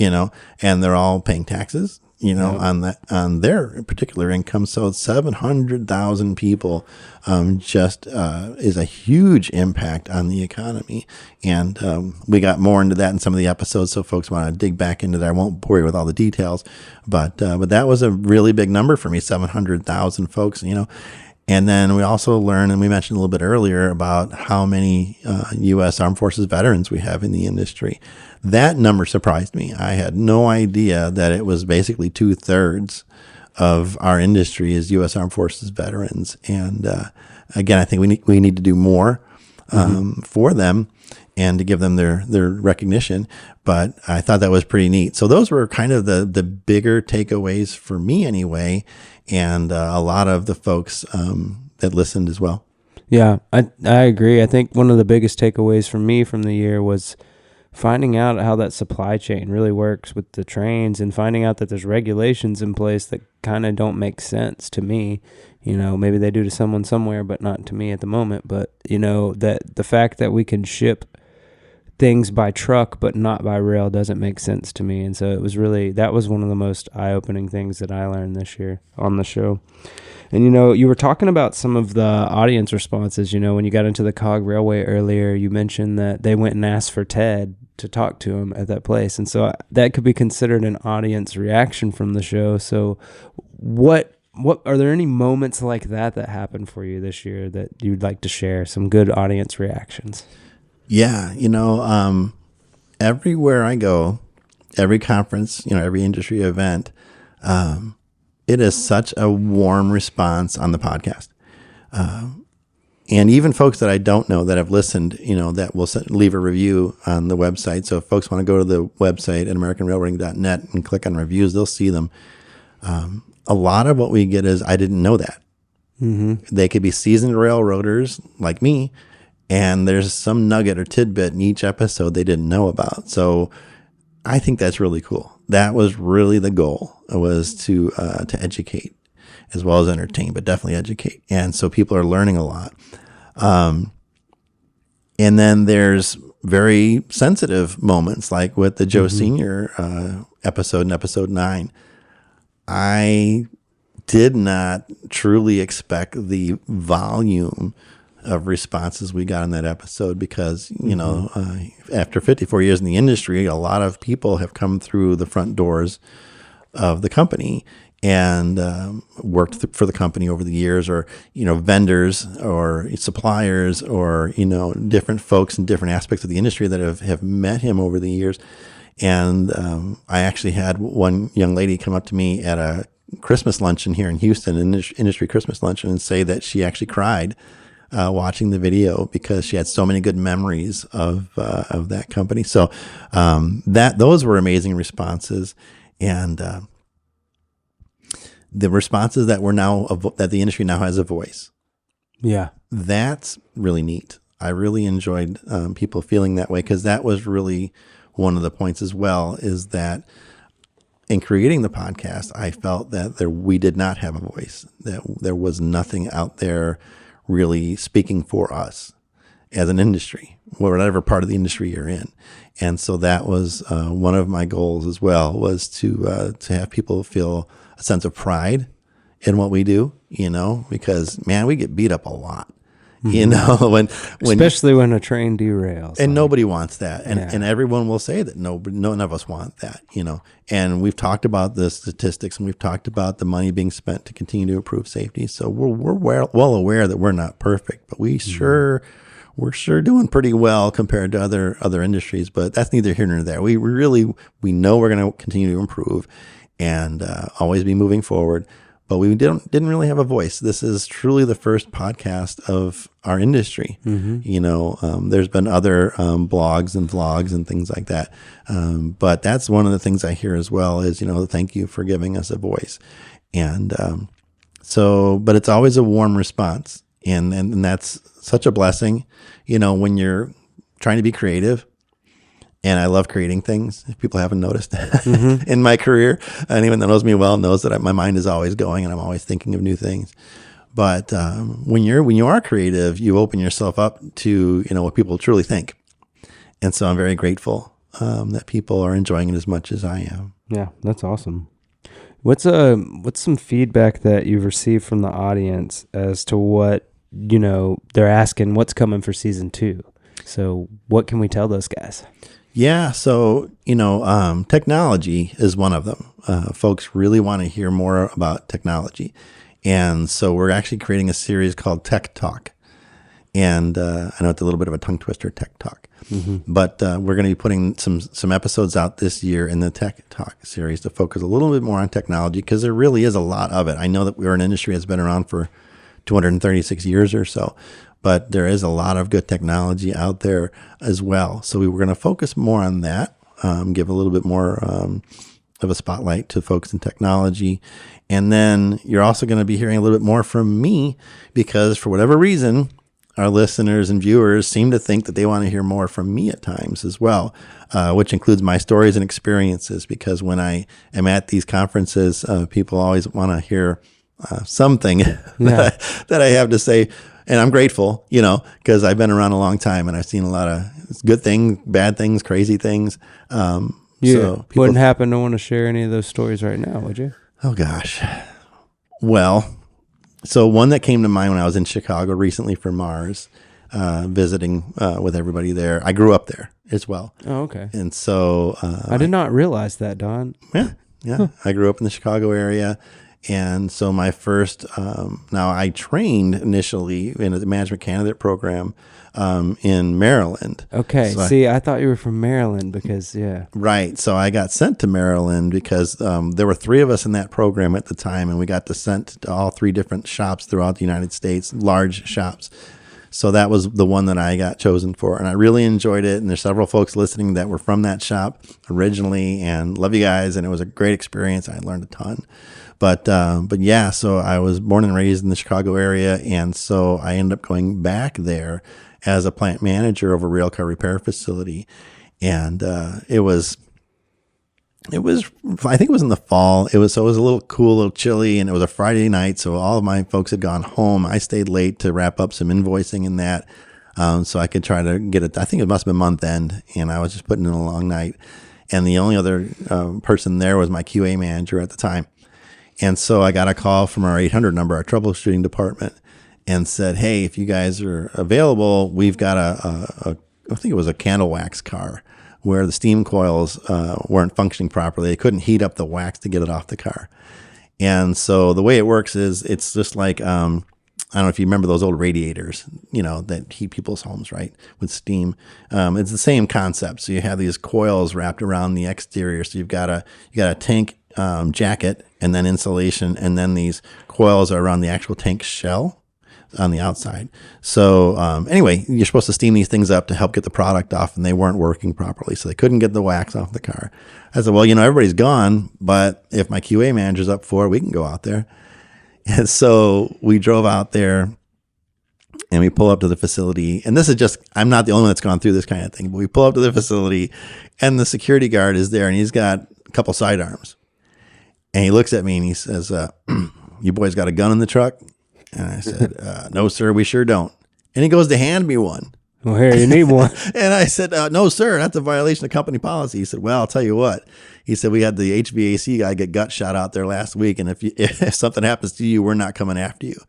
and they're all paying taxes, on their particular income. So 700,000 people is a huge impact on the economy. And we got more into that in some of the episodes. So folks want to dig back into that. I won't bore you with all the details, but that was a really big number for me, 700,000 folks, And then we also learned, and we mentioned a little bit earlier, about how many U.S. Armed Forces veterans we have in the industry. That number surprised me. I had no idea that it was basically 2/3 of our industry is U.S. Armed Forces veterans. And again, I think we need to do more for them and to give them their recognition. But I thought that was pretty neat. So those were kind of the bigger takeaways for me anyway, and a lot of the folks that listened as well. Yeah, I agree. I think one of the biggest takeaways for me from the year was finding out how that supply chain really works with the trains, and finding out that there's regulations in place that kind of don't make sense to me. Maybe they do to someone somewhere, but not to me at the moment. But, that the fact that we can ship things by truck but not by rail doesn't make sense to me. And so that was one of the most eye-opening things that I learned this year on the show. And, you were talking about some of the audience responses. When you got into the Cog Railway earlier, you mentioned that they went and asked for Ted to talk to him at that place. And so that could be considered an audience reaction from the show. So what are there any moments like that happened for you this year that you'd like to share? Some good audience reactions? Yeah. Everywhere I go, every conference, every industry event, it is such a warm response on the podcast. And even folks that I don't know that have listened, that will leave a review on the website. So if folks want to go to the website at AmericanRailroading.net and click on reviews, they'll see them. A lot of what we get is, I didn't know that. Mm-hmm. They could be seasoned railroaders like me, and there's some nugget or tidbit in each episode they didn't know about. So I think that's really cool. That was really the goal, was to educate as well as entertain, but definitely educate. And so people are learning a lot. And then there's very sensitive moments, like with the Joe Sr. Episode in episode 9. I did not truly expect the volume of responses we got in that episode because, you know, after 54 years in the industry, a lot of people have come through the front doors of the company and worked for the company over the years, or, you know, vendors or suppliers or, you know, different folks in different aspects of the industry that have met him over the years. And I actually had one young lady come up to me at a Christmas luncheon here in Houston, an industry Christmas luncheon, and say that she actually cried watching the video because she had so many good memories of that company. So those were amazing responses. And the responses that that the industry now has a voice. Yeah. That's really neat. I really enjoyed people feeling that way, because that was really one of the points as well, is that in creating the podcast, I felt that we did not have a voice, that there was nothing out there really speaking for us as an industry, whatever part of the industry you're in. And so that was one of my goals as well, was to have people feel a sense of pride in what we do, you know, because, man, we get beat up a lot, you know, when especially when a train derails. And nobody wants that. And everyone will say that none of us want that, you know. And we've talked about the statistics, and we've talked about the money being spent to continue to improve safety. So we're well aware that we're not perfect, but we're sure doing pretty well compared to other industries. But that's neither here nor there. We know we're going to continue to improve and always be moving forward. But we didn't really have a voice. This is truly the first podcast of our industry. You know, there's been other blogs and vlogs and things like that. But that's one of the things I hear as well is, you know, thank you for giving us a voice. And but it's always a warm response. And that's such a blessing, you know, when you're trying to be creative. And I love creating things, if people haven't noticed in my career. Anyone that knows me well knows that my mind is always going and I'm always thinking of new things. But when you are creative, you open yourself up to, you know, what people truly think. And so I'm very grateful that people are enjoying it as much as I am. Yeah, that's awesome. What's some feedback that you've received from the audience as to what, you know, they're asking what's coming for season 2? So what can we tell those guys? Yeah, so, you know, technology is one of them. Folks really want to hear more about technology. And so we're actually creating a series called Tech Talk. And I know it's a little bit of a tongue twister, Tech Talk. But we're going to be putting some episodes out this year in the Tech Talk series to focus a little bit more on technology, because there really is a lot of it. I know that we're an industry that's been around for 236 years or so. But there is a lot of good technology out there as well. So we were going to focus more on that, give a little bit more of a spotlight to folks in technology. And then you're also going to be hearing a little bit more from me, because for whatever reason, our listeners and viewers seem to think that they want to hear more from me at times as well, which includes my stories and experiences. Because when I am at these conferences, people always want to hear something that I have to say. And I'm grateful, you know, because I've been around a long time and I've seen a lot of good things, bad things, crazy things. So wouldn't happen to want to share any of those stories right now, would you? Oh, gosh. Well, so one that came to mind when I was in Chicago recently for Mars, visiting with everybody there. I grew up there as well. Oh, okay. And so I did not realize that, Don. Yeah. I grew up in the Chicago area. And so my first, now I trained initially in a management candidate program in Maryland. Okay. So I thought you were from Maryland because, Right. So I got sent to Maryland because there were 3 of us in that program at the time, and we got sent to all 3 different shops throughout the United States, large shops. So that was the one that I got chosen for, and I really enjoyed it. And there's several folks listening that were from that shop originally, and love you guys. And it was a great experience. I learned a ton. But yeah, so I was born and raised in the Chicago area. And so I ended up going back there as a plant manager of a railcar repair facility. And it was, I think it was in the fall. It was a little cool, a little chilly, and it was a Friday night. So all of my folks had gone home. I stayed late to wrap up some invoicing and that. so I could try to get it. I think it must have been month end, and I was just putting in a long night. And the only other person there was my QA manager at the time. And so I got a call from our 800 number, our troubleshooting department, and said, hey, if you guys are available, we've got I think it was a candle wax car where the steam coils weren't functioning properly. They couldn't heat up the wax to get it off the car. And so the way it works is it's just like, I don't know if you remember those old radiators, that heat people's homes, right, with steam. It's the same concept. So you have these coils wrapped around the exterior. So you got a tank jacket and then insulation, and then these coils are around the actual tank shell on the outside. So anyway, you're supposed to steam these things up to help get the product off, and they weren't working properly. So they couldn't get the wax off the car. I said, well, everybody's gone, but if my QA manager's up for it, we can go out there. And so we drove out there and we pull up to the facility. And this is just, I'm not the only one that's gone through this kind of thing, but we pull up to the facility and the security guard is there and he's got a couple sidearms. And he looks at me and he says, you boys got a gun in the truck? And I said, no, sir, we sure don't. And he goes to hand me one. Well, here, you need one. And I said, no, sir, that's a violation of company policy. He said, well, I'll tell you what. He said, we had the HVAC guy get gut shot out there last week. And if something happens to you, we're not coming after you.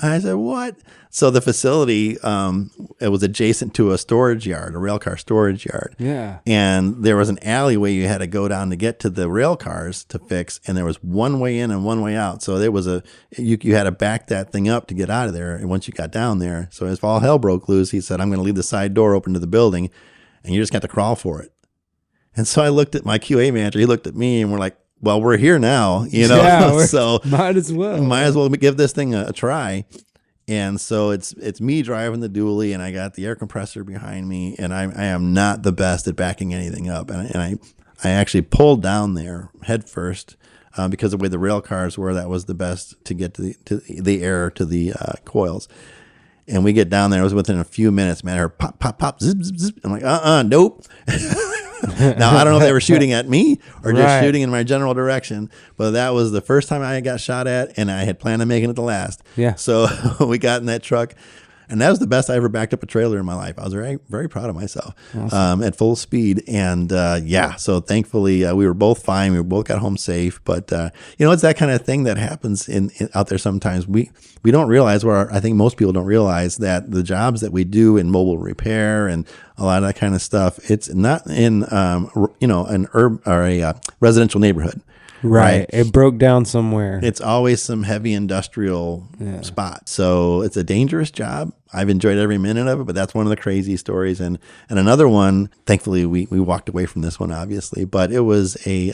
I said, what? So the facility, it was adjacent to a storage yard, a railcar storage yard. Yeah. And there was an alleyway you had to go down to get to the rail cars to fix. And there was one way in and one way out. So there was you had to back that thing up to get out of there. And once you got down there, so if all hell broke loose, he said, I'm going to leave the side door open to the building and you just got to crawl for it. And so I looked at my QA manager. He looked at me and we're like, well, we're here now, Yeah, so might as well give this thing a try. And so it's me driving the dually, and I got the air compressor behind me, and I am not the best at backing anything up, and I actually pulled down there head first because of the way the rail cars were. That was the best to get to the air to the coils. And we get down there. It was within a few minutes, man. I heard pop, pop, pop, zip, zip, zip. I'm like, nope. Now, I don't know if they were shooting at me or just shooting in my general direction, but that was the first time I got shot at, and I had planned on making it the last. Yeah. So we got in that truck, and that was the best I ever backed up a trailer in my life. I was very, very proud of myself. Awesome. At full speed. And so thankfully we were both fine. We both got home safe. But, it's that kind of thing that happens out there sometimes. We don't realize I think most people don't realize that the jobs that we do in mobile repair and a lot of that kind of stuff, it's not in, an urban or a residential neighborhood. Right. It broke down somewhere. It's always some heavy industrial spot. So it's a dangerous job. I've enjoyed every minute of it, but that's one of the crazy stories. And another one, thankfully we walked away from this one, obviously, but it was a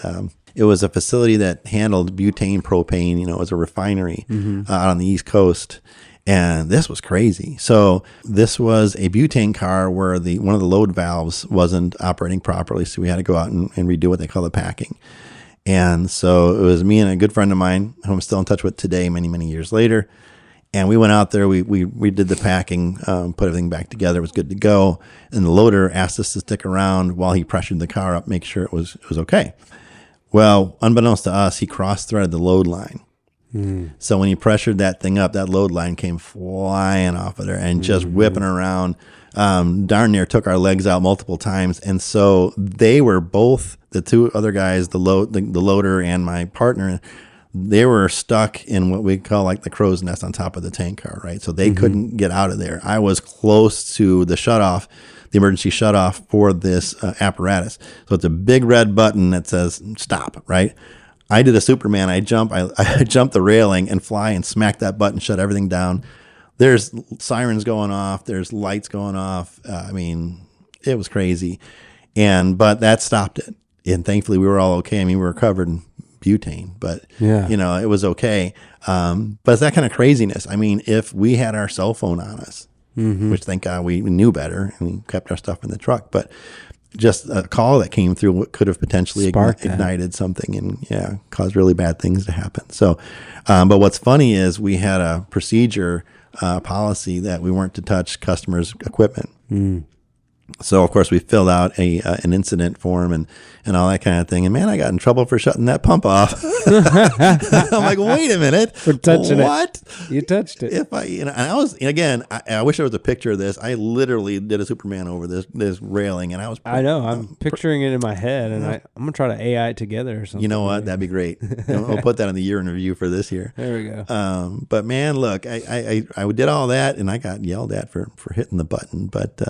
facility that handled butane, propane, it was a refinery out on the East Coast. And this was crazy. So this was a butane car where one of the load valves wasn't operating properly. So we had to go out and redo what they call the packing. And so it was me and a good friend of mine who I'm still in touch with today, many, many years later. And we went out there, we did the packing, put everything back together. It was good to go. And the loader asked us to stick around while he pressured the car up, make sure it was okay. Well, unbeknownst to us, he cross-threaded the load line. So when he pressured that thing up, that load line came flying off of there and just whipping around. Darn near took our legs out multiple times. And so they were both, the two other guys, the loader and my partner, they were stuck in what we call like the crow's nest on top of the tank car, right? So they couldn't get out of there. I was close to the shutoff, the emergency shutoff for this apparatus. So it's a big red button that says stop, right? I did a Superman. I jump the railing and fly and smack that button, shut everything down. There's sirens going off. There's lights going off. It was crazy. But that stopped it. And thankfully we were all okay. We were covered in butane, but it was okay. But it's that kind of craziness. If we had our cell phone on us, which thank God we knew better and we kept our stuff in the truck, but just a call that came through could have potentially ignited something and caused really bad things to happen. So, but what's funny is we had a procedure policy that we weren't to touch customers' equipment. So, of course, we filled out an incident form and all that kind of thing. And, man, I got in trouble for shutting that pump off. I'm like, wait a minute. For touching what? It. You touched it. If and I was, and again, I wish there was a picture of this. I literally did a Superman over this railing. And I know. I'm picturing it in my head. And I'm going to try to AI it together or something. You know what? That'd be great. We'll put that in the year in review for this year. There we go. But, man, look, I did all that, and I got yelled at for hitting the button. But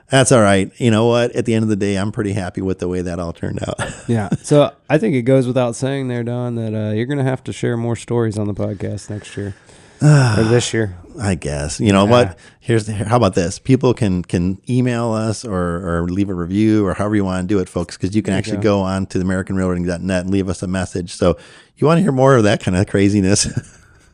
that's all right. You know what? At the end of the day, I'm pretty happy with the way that all turned out. Yeah. So I think it goes without saying there, Don, that you're going to have to share more stories on the podcast next year or this year. I guess. You know what? How about this? People can email us or leave a review or however you want to do it, folks, because you can actually go on to theamericanrailroading.net and leave us a message. So you want to hear more of that kind of craziness?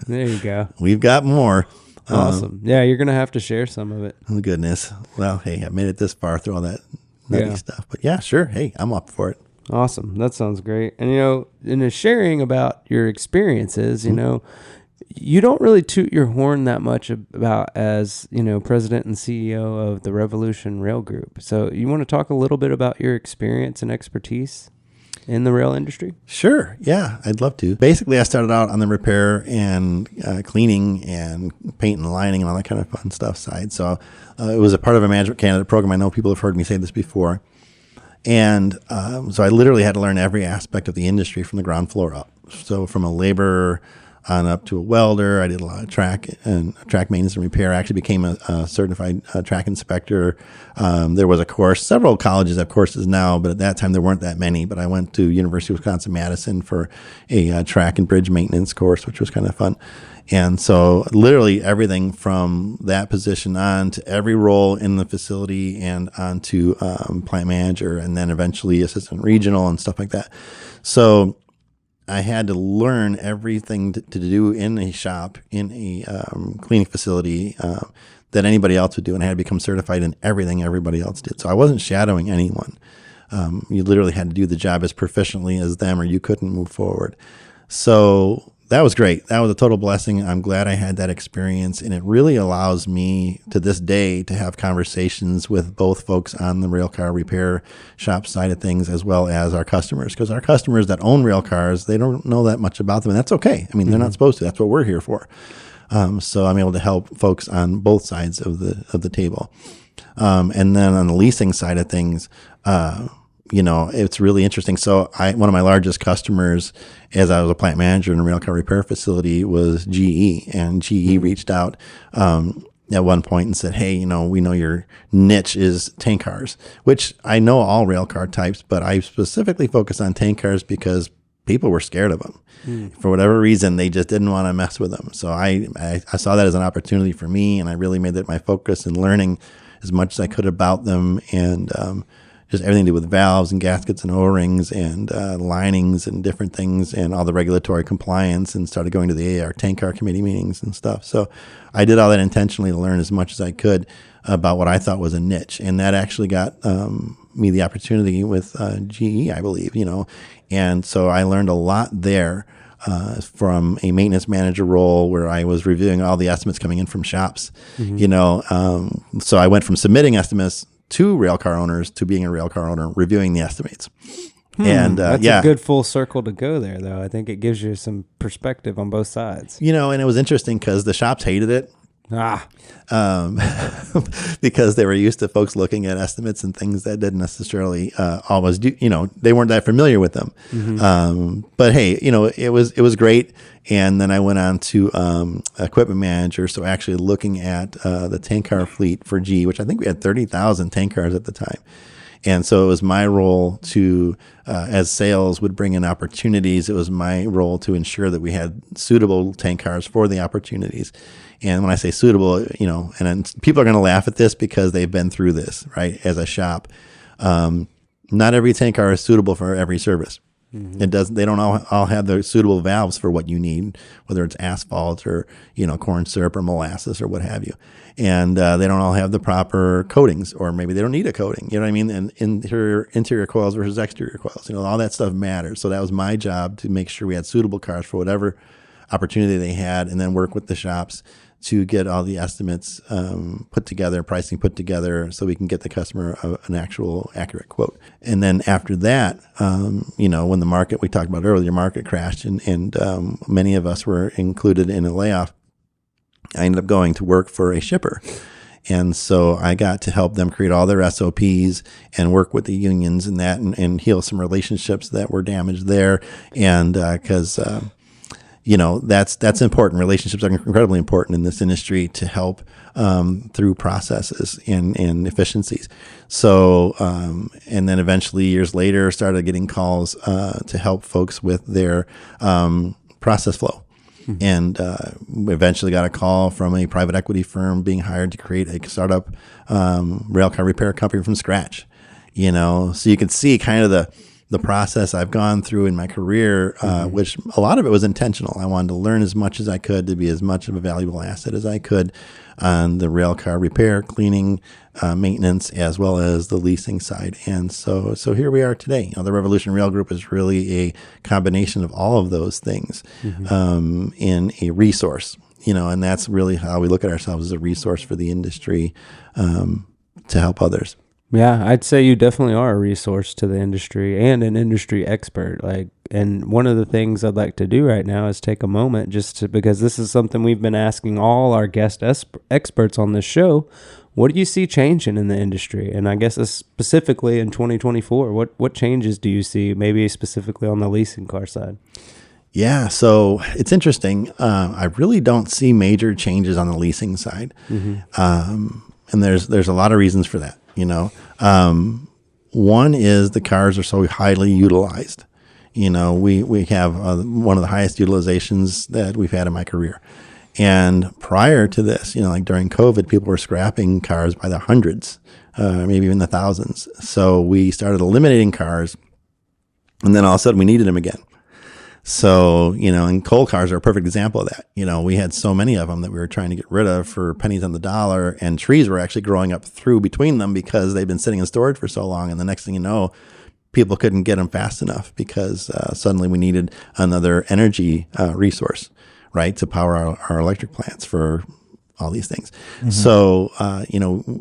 There you go. We've got more. Awesome. Yeah, you're going to have to share some of it. Oh, goodness. Well, hey, I made it this far through all that nutty stuff. But yeah, sure. Hey, I'm up for it. Awesome. That sounds great. And, in the sharing about your experiences, you don't really toot your horn that much about as, president and CEO of the Revolution Rail Group. So you want to talk a little bit about your experience and expertise in the rail industry? Sure. Yeah, I'd love to. Basically, I started out on the repair and cleaning and paint and lining and all that kind of fun stuff side. So it was a part of a management candidate program. I know people have heard me say this before. And so I literally had to learn every aspect of the industry from the ground floor up. So from a laborer on up to a welder. I did a lot of track maintenance and repair. I actually became a certified track inspector. There was a course. Several colleges have courses now, but at that time there weren't that many. But I went to University of Wisconsin-Madison for a track and bridge maintenance course, which was kind of fun. And so literally everything from that position on to every role in the facility and on to plant manager and then eventually assistant regional and stuff like that. So I had to learn everything to do in a shop, in a cleaning facility that anybody else would do. And I had to become certified in everything everybody else did. So I wasn't shadowing anyone. You literally had to do the job as proficiently as them or you couldn't move forward. So that was great. That was a total blessing. I'm glad I had that experience. And it really allows me to this day to have conversations with both folks on the railcar repair shop side of things, as well as our customers. Because our customers that own rail cars, they don't know that much about them. And that's okay. I mean, they're not supposed to. That's what we're here for. So I'm able to help folks on both sides of the table. And then on the leasing side of things, it's really interesting. So one of my largest customers, as I was a plant manager in a railcar repair facility, was GE. And GE reached out at one point and said, hey, we know your niche is tank cars, which I know all railcar types, but I specifically focus on tank cars because people were scared of them. For whatever reason, they just didn't want to mess with them. So I saw that as an opportunity for me, and I really made that my focus in learning as much as I could about them and just everything to do with valves and gaskets and O-rings and linings and different things and all the regulatory compliance, and started going to the AAR tank car committee meetings and stuff. So I did all that intentionally to learn as much as I could about what I thought was a niche. And that actually got me the opportunity with GE, I believe, And so I learned a lot there from a maintenance manager role where I was reviewing all the estimates coming in from shops, So I went from submitting estimates to railcar owners to being a railcar owner, reviewing the estimates. And that's a good full circle to go there, though. I think it gives you some perspective on both sides. And it was interesting because the shops hated it. Because they were used to folks looking at estimates and things that didn't necessarily always do, they weren't that familiar with them. But hey, it was great. And then I went on to equipment manager. So actually looking at the tank car fleet for G, which I think we had 30,000 tank cars at the time. And so it was my role to, as sales would bring in opportunities, it was my role to ensure that we had suitable tank cars for the opportunities. And when I say suitable, and people are going to laugh at this because they've been through this, right, as a shop. Not every tank car is suitable for every service. They don't all have the suitable valves for what you need, whether it's asphalt or, corn syrup or molasses or what have you. And they don't all have the proper coatings, or maybe they don't need a coating, you know what I mean? And interior coils versus exterior coils, all that stuff matters. So that was my job to make sure we had suitable cars for whatever opportunity they had, and then work with the shops to get all the estimates put together, pricing put together, so we can get the customer an actual accurate quote. And then after that, when the market, we talked about earlier, market crashed and many of us were included in a layoff, I ended up going to work for a shipper. And so I got to help them create all their SOPs and work with the unions and that and heal some relationships that were damaged there. And because that's important. Relationships are incredibly important in this industry to help through processes and efficiencies. So, and then eventually years later, started getting calls to help folks with their process flow. And eventually got a call from a private equity firm being hired to create a startup railcar repair company from scratch. So you can see kind of the process I've gone through in my career, which a lot of it was intentional. I wanted to learn as much as I could to be as much of a valuable asset as I could on the railcar repair, cleaning, maintenance, as well as the leasing side. And so here we are today. The Revolution Rail Group is really a combination of all of those things in a resource, and that's really how we look at ourselves as a resource for the industry to help others. Yeah, I'd say you definitely are a resource to the industry and an industry expert. And one of the things I'd like to do right now is take a moment because this is something we've been asking all our guest experts on this show. What do you see changing in the industry? And I guess specifically in 2024, what changes do you see, maybe specifically on the leasing car side? Yeah, so it's interesting. I really don't see major changes on the leasing side. And there's a lot of reasons for that. One is the cars are so highly utilized. We have one of the highest utilizations that we've had in my career. And prior to this, like during COVID, people were scrapping cars by the hundreds, maybe even the thousands. So we started eliminating cars, and then all of a sudden we needed them again. So, and coal cars are a perfect example of that. We had so many of them that we were trying to get rid of for pennies on the dollar, and trees were actually growing up through between them because they've been sitting in storage for so long. And the next thing you know, people couldn't get them fast enough because suddenly we needed another energy resource, right, to power our electric plants for all these things. So,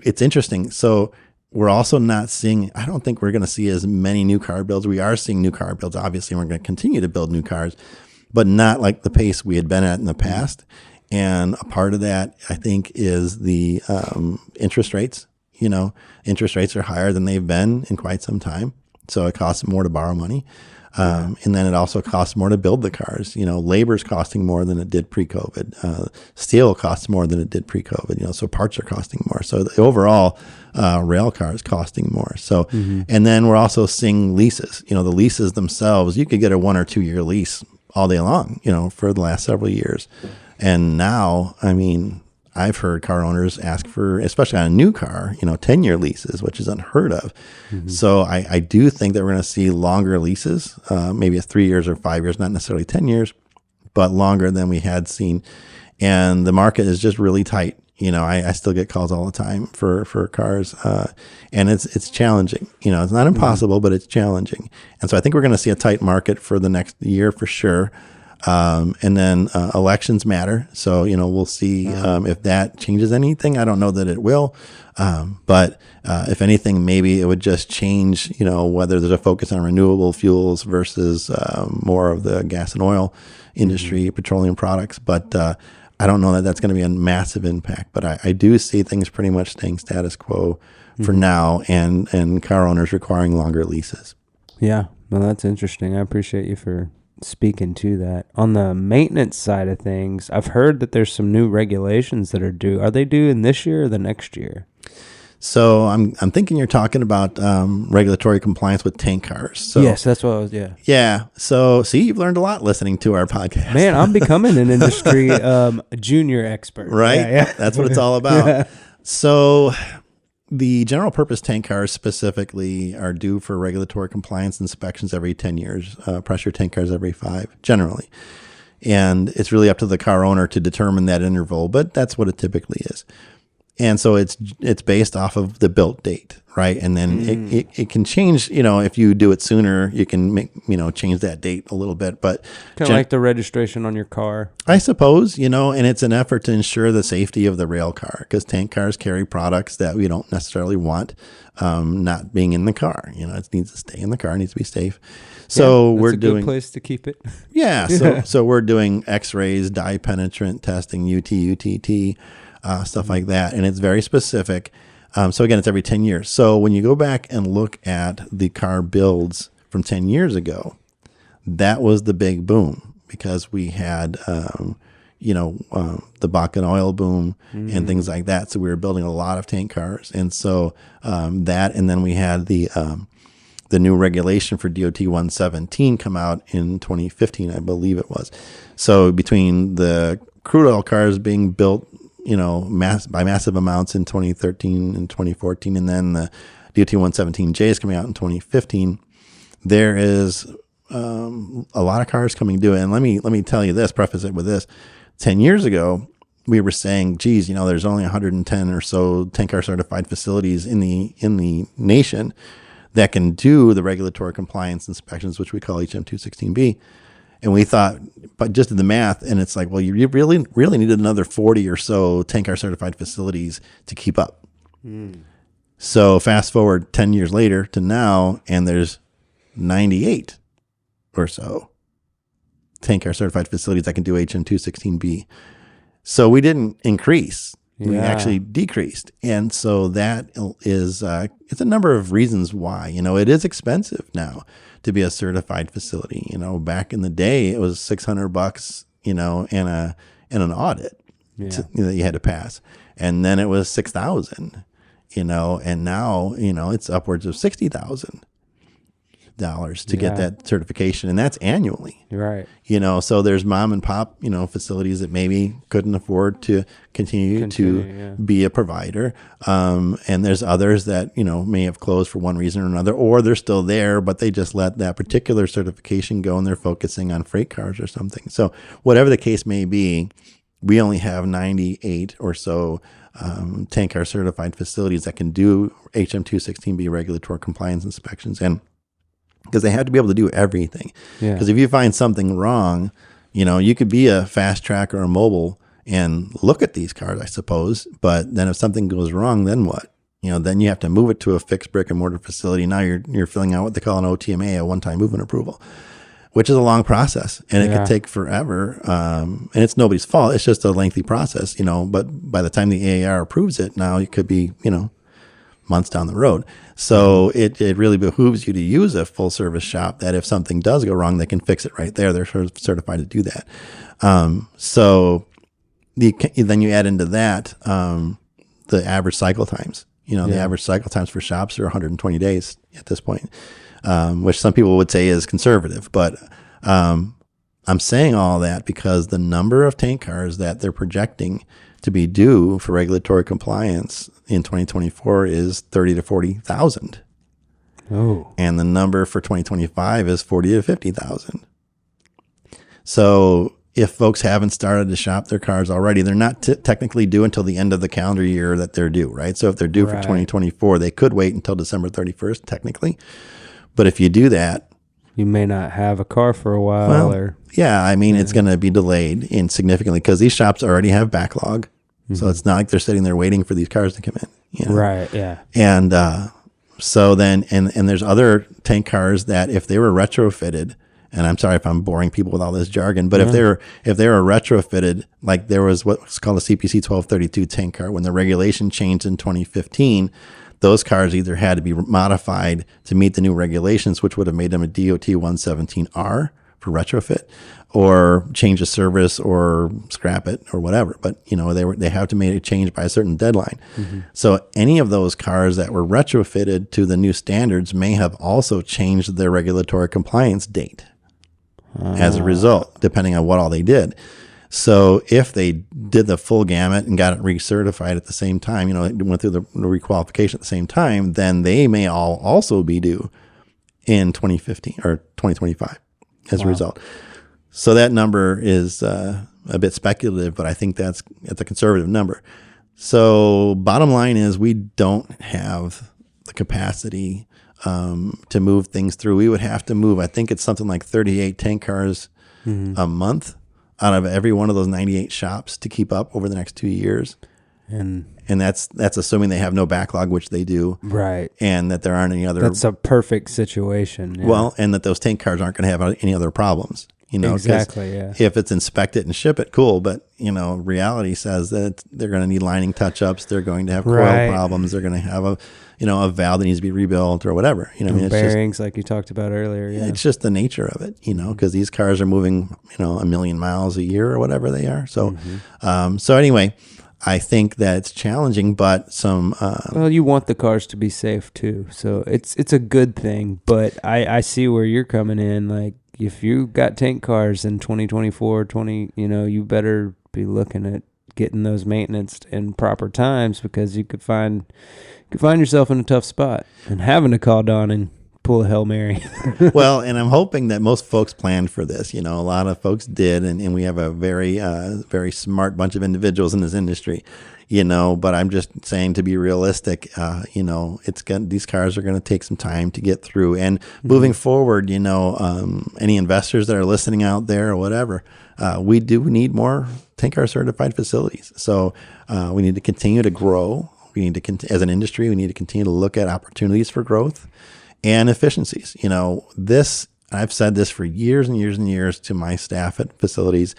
it's interesting. So we're also not seeing, I don't think we're going to see as many new car builds. We are seeing new car builds, obviously, and we're going to continue to build new cars, but not like the pace we had been at in the past. And a part of that, I think, is the interest rates. Interest rates are higher than they've been in quite some time. So it costs more to borrow money. And then it also costs more to build the cars. Labor's costing more than it did pre-COVID. Steel costs more than it did pre-COVID. So parts are costing more. So the overall rail car is costing more. So, and then we're also seeing leases. The leases themselves, you could get a 1 or 2 year lease all day long, for the last several years. And now, I've heard car owners ask for, especially on a new car, 10-year leases, which is unheard of. So I do think that we're going to see longer leases, maybe it's 3 years or 5 years, not necessarily 10 years, but longer than we had seen. And the market is just really tight. I still get calls all the time for cars, and it's challenging. It's not impossible, but it's challenging. And so I think we're going to see a tight market for the next year for sure. And then elections matter. So, we'll see if that changes anything. I don't know that it will. But if anything, maybe it would just change, whether there's a focus on renewable fuels versus more of the gas and oil industry, petroleum products. But I don't know that that's going to be a massive impact. But I do see things pretty much staying status quo for now, and car owners requiring longer leases. Yeah, well, that's interesting. I appreciate you for speaking to that. On the maintenance side of things, I've heard that there's some new regulations that are due. Are they due in this year or the next year? So I'm thinking you're talking about regulatory compliance with tank cars. So, yes, that's what I was, yeah. Yeah. So see, you've learned a lot listening to our podcast. Man, I'm becoming an industry junior expert. Right? Yeah. That's what it's all about. So the general purpose tank cars specifically are due for regulatory compliance inspections every 10 years, pressure tank cars every 5, generally. And it's really up to the car owner to determine that interval, but that's what it typically is. And so it's based off of the built date, right? And then it can change, if you do it sooner, you can make, change that date a little bit. But kind of like the registration on your car, I suppose, and it's an effort to ensure the safety of the rail car, because tank cars carry products that we don't necessarily want not being in the car. It needs to stay in the car, it needs to be safe. So we're doing a good place to keep it. Yeah. So we're doing X-rays, dye penetrant testing, UTT, stuff like that. And it's very specific. So again, it's every 10 years. So when you go back and look at the car builds from 10 years ago, that was the big boom, because we had, the Bakken oil boom and things like that. So we were building a lot of tank cars. And so and then we had the new regulation for DOT 117 come out in 2015, I believe it was. So between the crude oil cars being built, by massive amounts in 2013 and 2014, and then the DOT 117J is coming out in 2015, there is a lot of cars coming due. And let me tell you this, preface it with this. 10 years ago, we were saying, geez, there's only 110 or so tank car certified facilities in the nation that can do the regulatory compliance inspections, which we call HM216B. And we thought, but just did the math, and it's like, well, you really, really needed another 40 or so tank car certified facilities to keep up. So fast forward 10 years later to now, and there's 98 or so tank car certified facilities that can do HM216B. So we didn't increase. We actually decreased. And so that is, it's a number of reasons why, it is expensive now to be a certified facility. Back in the day, it was $600, and an audit that you had to pass. And then it was $6,000, and now, it's upwards of $60,000 to get that certification, and that's annually. Right. So there's mom and pop, facilities that maybe couldn't afford to continue to be a provider. And there's others that, may have closed for one reason or another, or they're still there, but they just let that particular certification go and they're focusing on freight cars or something. So whatever the case may be, we only have 98 or so tank car certified facilities that can do HM216B regulatory compliance inspections. And because they have to be able to do everything. Because if you find something wrong, you could be a fast track or a mobile and look at these cars, I suppose. But then if something goes wrong, then what? Then you have to move it to a fixed brick and mortar facility. Now you're filling out what they call an OTMA, a one-time movement approval, which is a long process, and it could take forever. And it's nobody's fault. It's just a lengthy process, But by the time the AAR approves it, now it could be, months down the road. So it really behooves you to use a full service shop that if something does go wrong, they can fix it right there. They're certified to do that. So then you add into that the average cycle times. The average cycle times for shops are 120 days at this point, which some people would say is conservative. But I'm saying all that because the number of tank cars that they're projecting to be due for regulatory compliance in 2024 is 30 to 40,000. Oh. And the number for 2025 is 40 to 50,000. So if folks haven't started to shop their cars already, they're not technically due until the end of the calendar year that they're due, right? So if they're due for 2024, they could wait until December 31st, technically. But if you do that, you may not have a car for a while. It's going to be delayed significantly because these shops already have backlog. Mm-hmm. So it's not like they're sitting there waiting for these cars to come in. Right, yeah. And so then, and there's other tank cars that if they were retrofitted, and I'm sorry if I'm boring people with all this jargon, but if they were retrofitted, like there was what's called a CPC 1232 tank car, when the regulation changed in 2015, those cars either had to be modified to meet the new regulations, which would have made them a DOT 117R for retrofit, or change the service or scrap it or whatever. But they have to make a change by a certain deadline. Mm-hmm. So any of those cars that were retrofitted to the new standards may have also changed their regulatory compliance date as a result, depending on what all they did. So if they did the full gamut and got it recertified at the same time, went through the requalification at the same time, then they may all also be due in 2015 or 2025 as a result. So that number is a bit speculative, but I think that's a conservative number. So bottom line is we don't have the capacity to move things through. We would have to move, I think it's something like 38 tank cars a month out of every one of those 98 shops to keep up over the next 2 years. And that's assuming they have no backlog, which they do. Right. And that there aren't any other. That's a perfect situation. Yeah. Well, and that those tank cars aren't going to have any other problems. Exactly. Yeah. If it's inspect it and ship it, cool. But reality says that they're going to need lining touch-ups. They're going to have coil problems. They're going to have a valve that needs to be rebuilt or whatever. It's bearings, just, like you talked about earlier. Yeah. It's just the nature of it. Because these cars are moving, 1 million miles a year or whatever they are. So, so anyway, I think that it's challenging, but some. Well, you want the cars to be safe too, so it's a good thing. But I see where you're coming in. Like, if you got tank cars in 2024, you better be looking at getting those maintenance in proper times, because you could find yourself in a tough spot and having to call Don and pull a Hail Mary. Well, and I'm hoping that most folks planned for this. A lot of folks did, and we have a very, very smart bunch of individuals in this industry. But I'm just saying, to be realistic, these cars are going to take some time to get through. And moving forward, any investors that are listening out there or whatever, we do need more tank car certified facilities. So we need to continue to grow. We need to, as an industry, we need to continue to look at opportunities for growth and efficiencies. I've said this for years and years and years to my staff at facilities.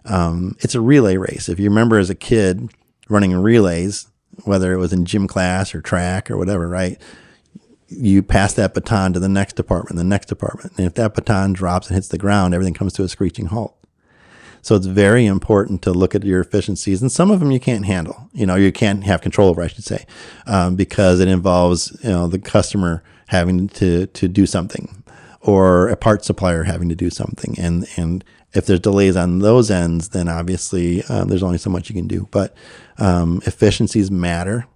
It's a relay race. If you remember as a kid running relays, whether it was in gym class or track or whatever, right? You pass that baton to the next department. And if that baton drops and hits the ground, everything comes to a screeching halt. So it's very important to look at your efficiencies. And some of them you can't handle. You can't have control over, I should say, because it involves, the customer having to do something, or a part supplier having to do something. And if there's delays on those ends, then obviously there's only so much you can do. But efficiencies matter.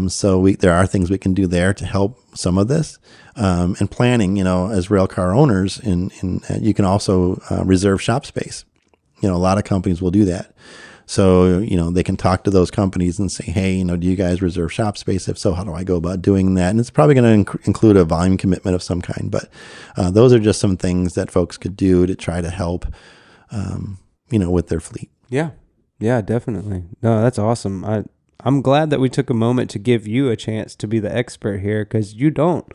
So there are things we can do there to help some of this. And planning, as railcar owners, you can also reserve shop space. A lot of companies will do that. So, they can talk to those companies and say, hey, do you guys reserve shop space? If so, how do I go about doing that? And it's probably going to include a volume commitment of some kind. But those are just some things that folks could do to try to help, with their fleet. Yeah. Yeah, definitely. No, that's awesome. I'm glad that we took a moment to give you a chance to be the expert here, because you don't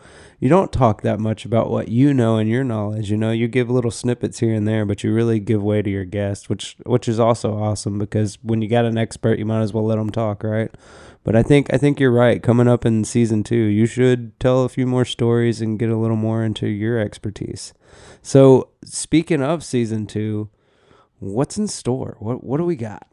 talk that much about what you know and your knowledge. You give little snippets here and there, but you really give way to your guests, which is also awesome, because when you got an expert, you might as well let them talk, right? But I think you're right. Coming up in season 2, you should tell a few more stories and get a little more into your expertise. So speaking of season 2, what's in store? What do we got?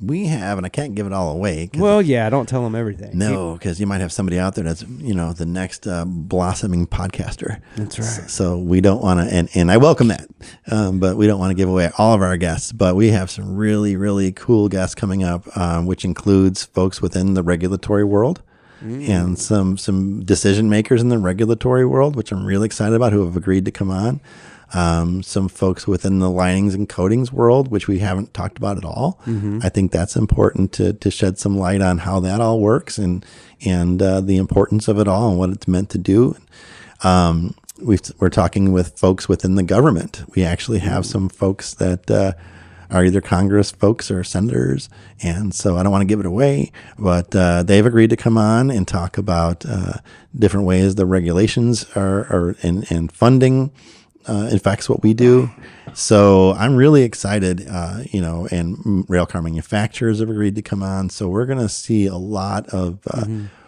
We have, and I can't give it all away. Well, yeah, don't tell them everything. No, because you might have somebody out there that's, the next blossoming podcaster. That's right. So we don't want to, and I welcome that, but we don't want to give away all of our guests. But we have some really, really cool guests coming up, which includes folks within the regulatory world and some decision makers in the regulatory world, which I'm really excited about, who have agreed to come on. Some folks within the linings and coatings world, which we haven't talked about at all. I think that's important to shed some light on how that all works and the importance of it all and what it's meant to do. We're talking with folks within the government. We actually have some folks that are either Congress folks or senators. And so I don't want to give it away, but they've agreed to come on and talk about different ways the regulations are and funding affects what we do. So I'm really excited, and railcar manufacturers have agreed to come on. So we're going to see a lot of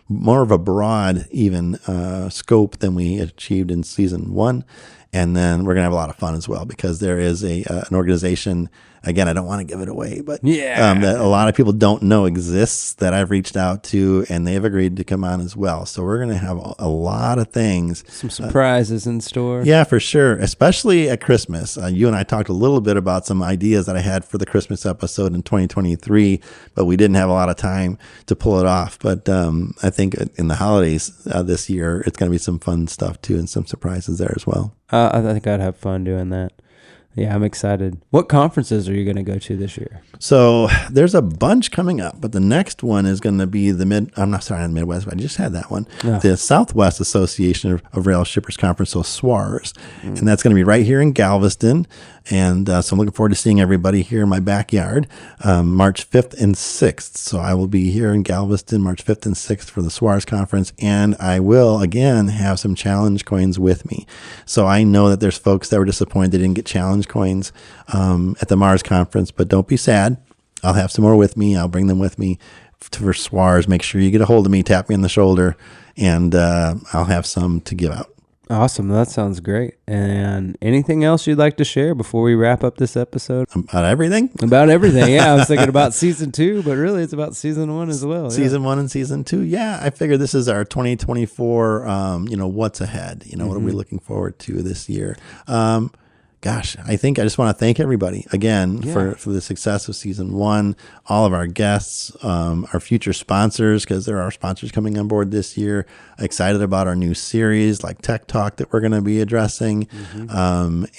more of a broad even scope than we achieved in season 1. And then we're going to have a lot of fun as well, because there is an organization, again, I don't want to give it away, but that a lot of people don't know exists, that I've reached out to, and they've agreed to come on as well. So we're going to have a lot of things. Some surprises in store. Yeah, for sure. Especially at Christmas. You and I talked a little bit about some ideas that I had for the Christmas episode in 2023, but we didn't have a lot of time to pull it off. But I think in the holidays this year, it's going to be some fun stuff too, and some surprises there as well. I think I'd have fun doing that. Yeah, I'm excited. What conferences are you going to go to this year? So there's a bunch coming up, but the next one is going to be the Midwest, but I just had that one. Yeah. The Southwest Association of Rail Shippers Conference, so SWARS. And that's going to be right here in Galveston. And so I'm looking forward to seeing everybody here in my backyard, March 5th and 6th. So I will be here in Galveston, March 5th and 6th for the SWARS conference. And I will, again, have some challenge coins with me. So I know that there's folks that were disappointed they didn't get challenge coins at the Mars conference, but don't be sad. I'll have some more with me. I'll bring them with me for SWARS. Make sure you get a hold of me, tap me on the shoulder, and I'll have some to give out. Awesome. That sounds great. And anything else you'd like to share before we wrap up this episode? About everything? About everything. Yeah, I was thinking about season 2, but really it's about season 1 as well. Season 1 and season 2. Yeah, I figure this is our 2024, what's ahead? What are we looking forward to this year? Gosh, I think I just want to thank everybody again for the success of season 1, all of our guests, our future sponsors, because there are sponsors coming on board this year. Excited about our new series like Tech Talk that we're going to be addressing.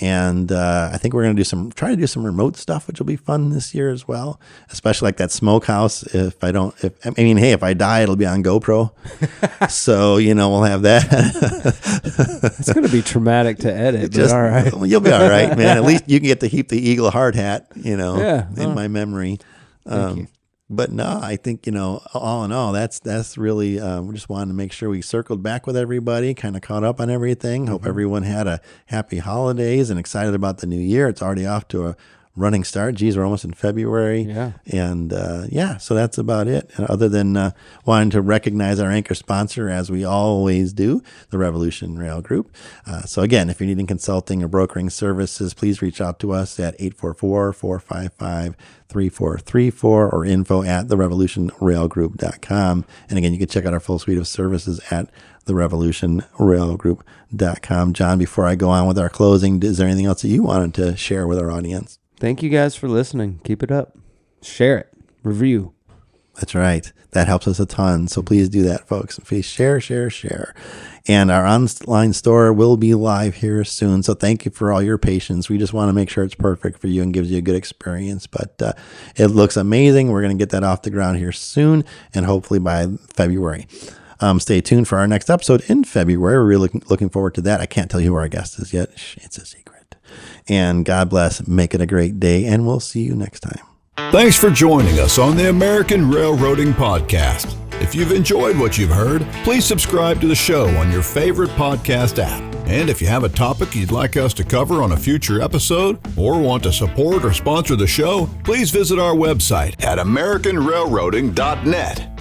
And I think we're going to try to do some remote stuff, which will be fun this year as well, especially like that smokehouse. If I die, it'll be on GoPro. So, we'll have that. It's going to be traumatic to edit, but all right. You'll be all right, man. At least you can get to keep the Eagle Hard hat, in my memory. Thank you. But no, I think, all in all, that's really, we just wanted to make sure we circled back with everybody, kind of caught up on everything. Hope everyone had a happy holidays and excited about the new year. It's already off to a running start. Geez, we're almost in February. Yeah. And so that's about it. And other than wanting to recognize our anchor sponsor, as we always do, the Revolution Rail Group. So again, if you're needing consulting or brokering services, please reach out to us at 844-455-3434 or info@therevolutionrailgroup.com. And again, you can check out our full suite of services at therevolutionrailgroup.com. John, before I go on with our closing, is there anything else that you wanted to share with our audience? Thank you guys for listening. Keep it up. Share it. Review. That's right. That helps us a ton. So please do that, folks. Please share. And our online store will be live here soon. So thank you for all your patience. We just want to make sure it's perfect for you and gives you a good experience. But it looks amazing. We're going to get that off the ground here soon, and hopefully by February. Stay tuned for our next episode in February. We're really looking forward to that. I can't tell you who our guest is yet. It's a secret. And God bless. Make it a great day, and we'll see you next time. Thanks for joining us on the American Railroading Podcast. If you've enjoyed what you've heard, please subscribe to the show on your favorite podcast app. And if you have a topic you'd like us to cover on a future episode or want to support or sponsor the show, please visit our website at AmericanRailroading.net.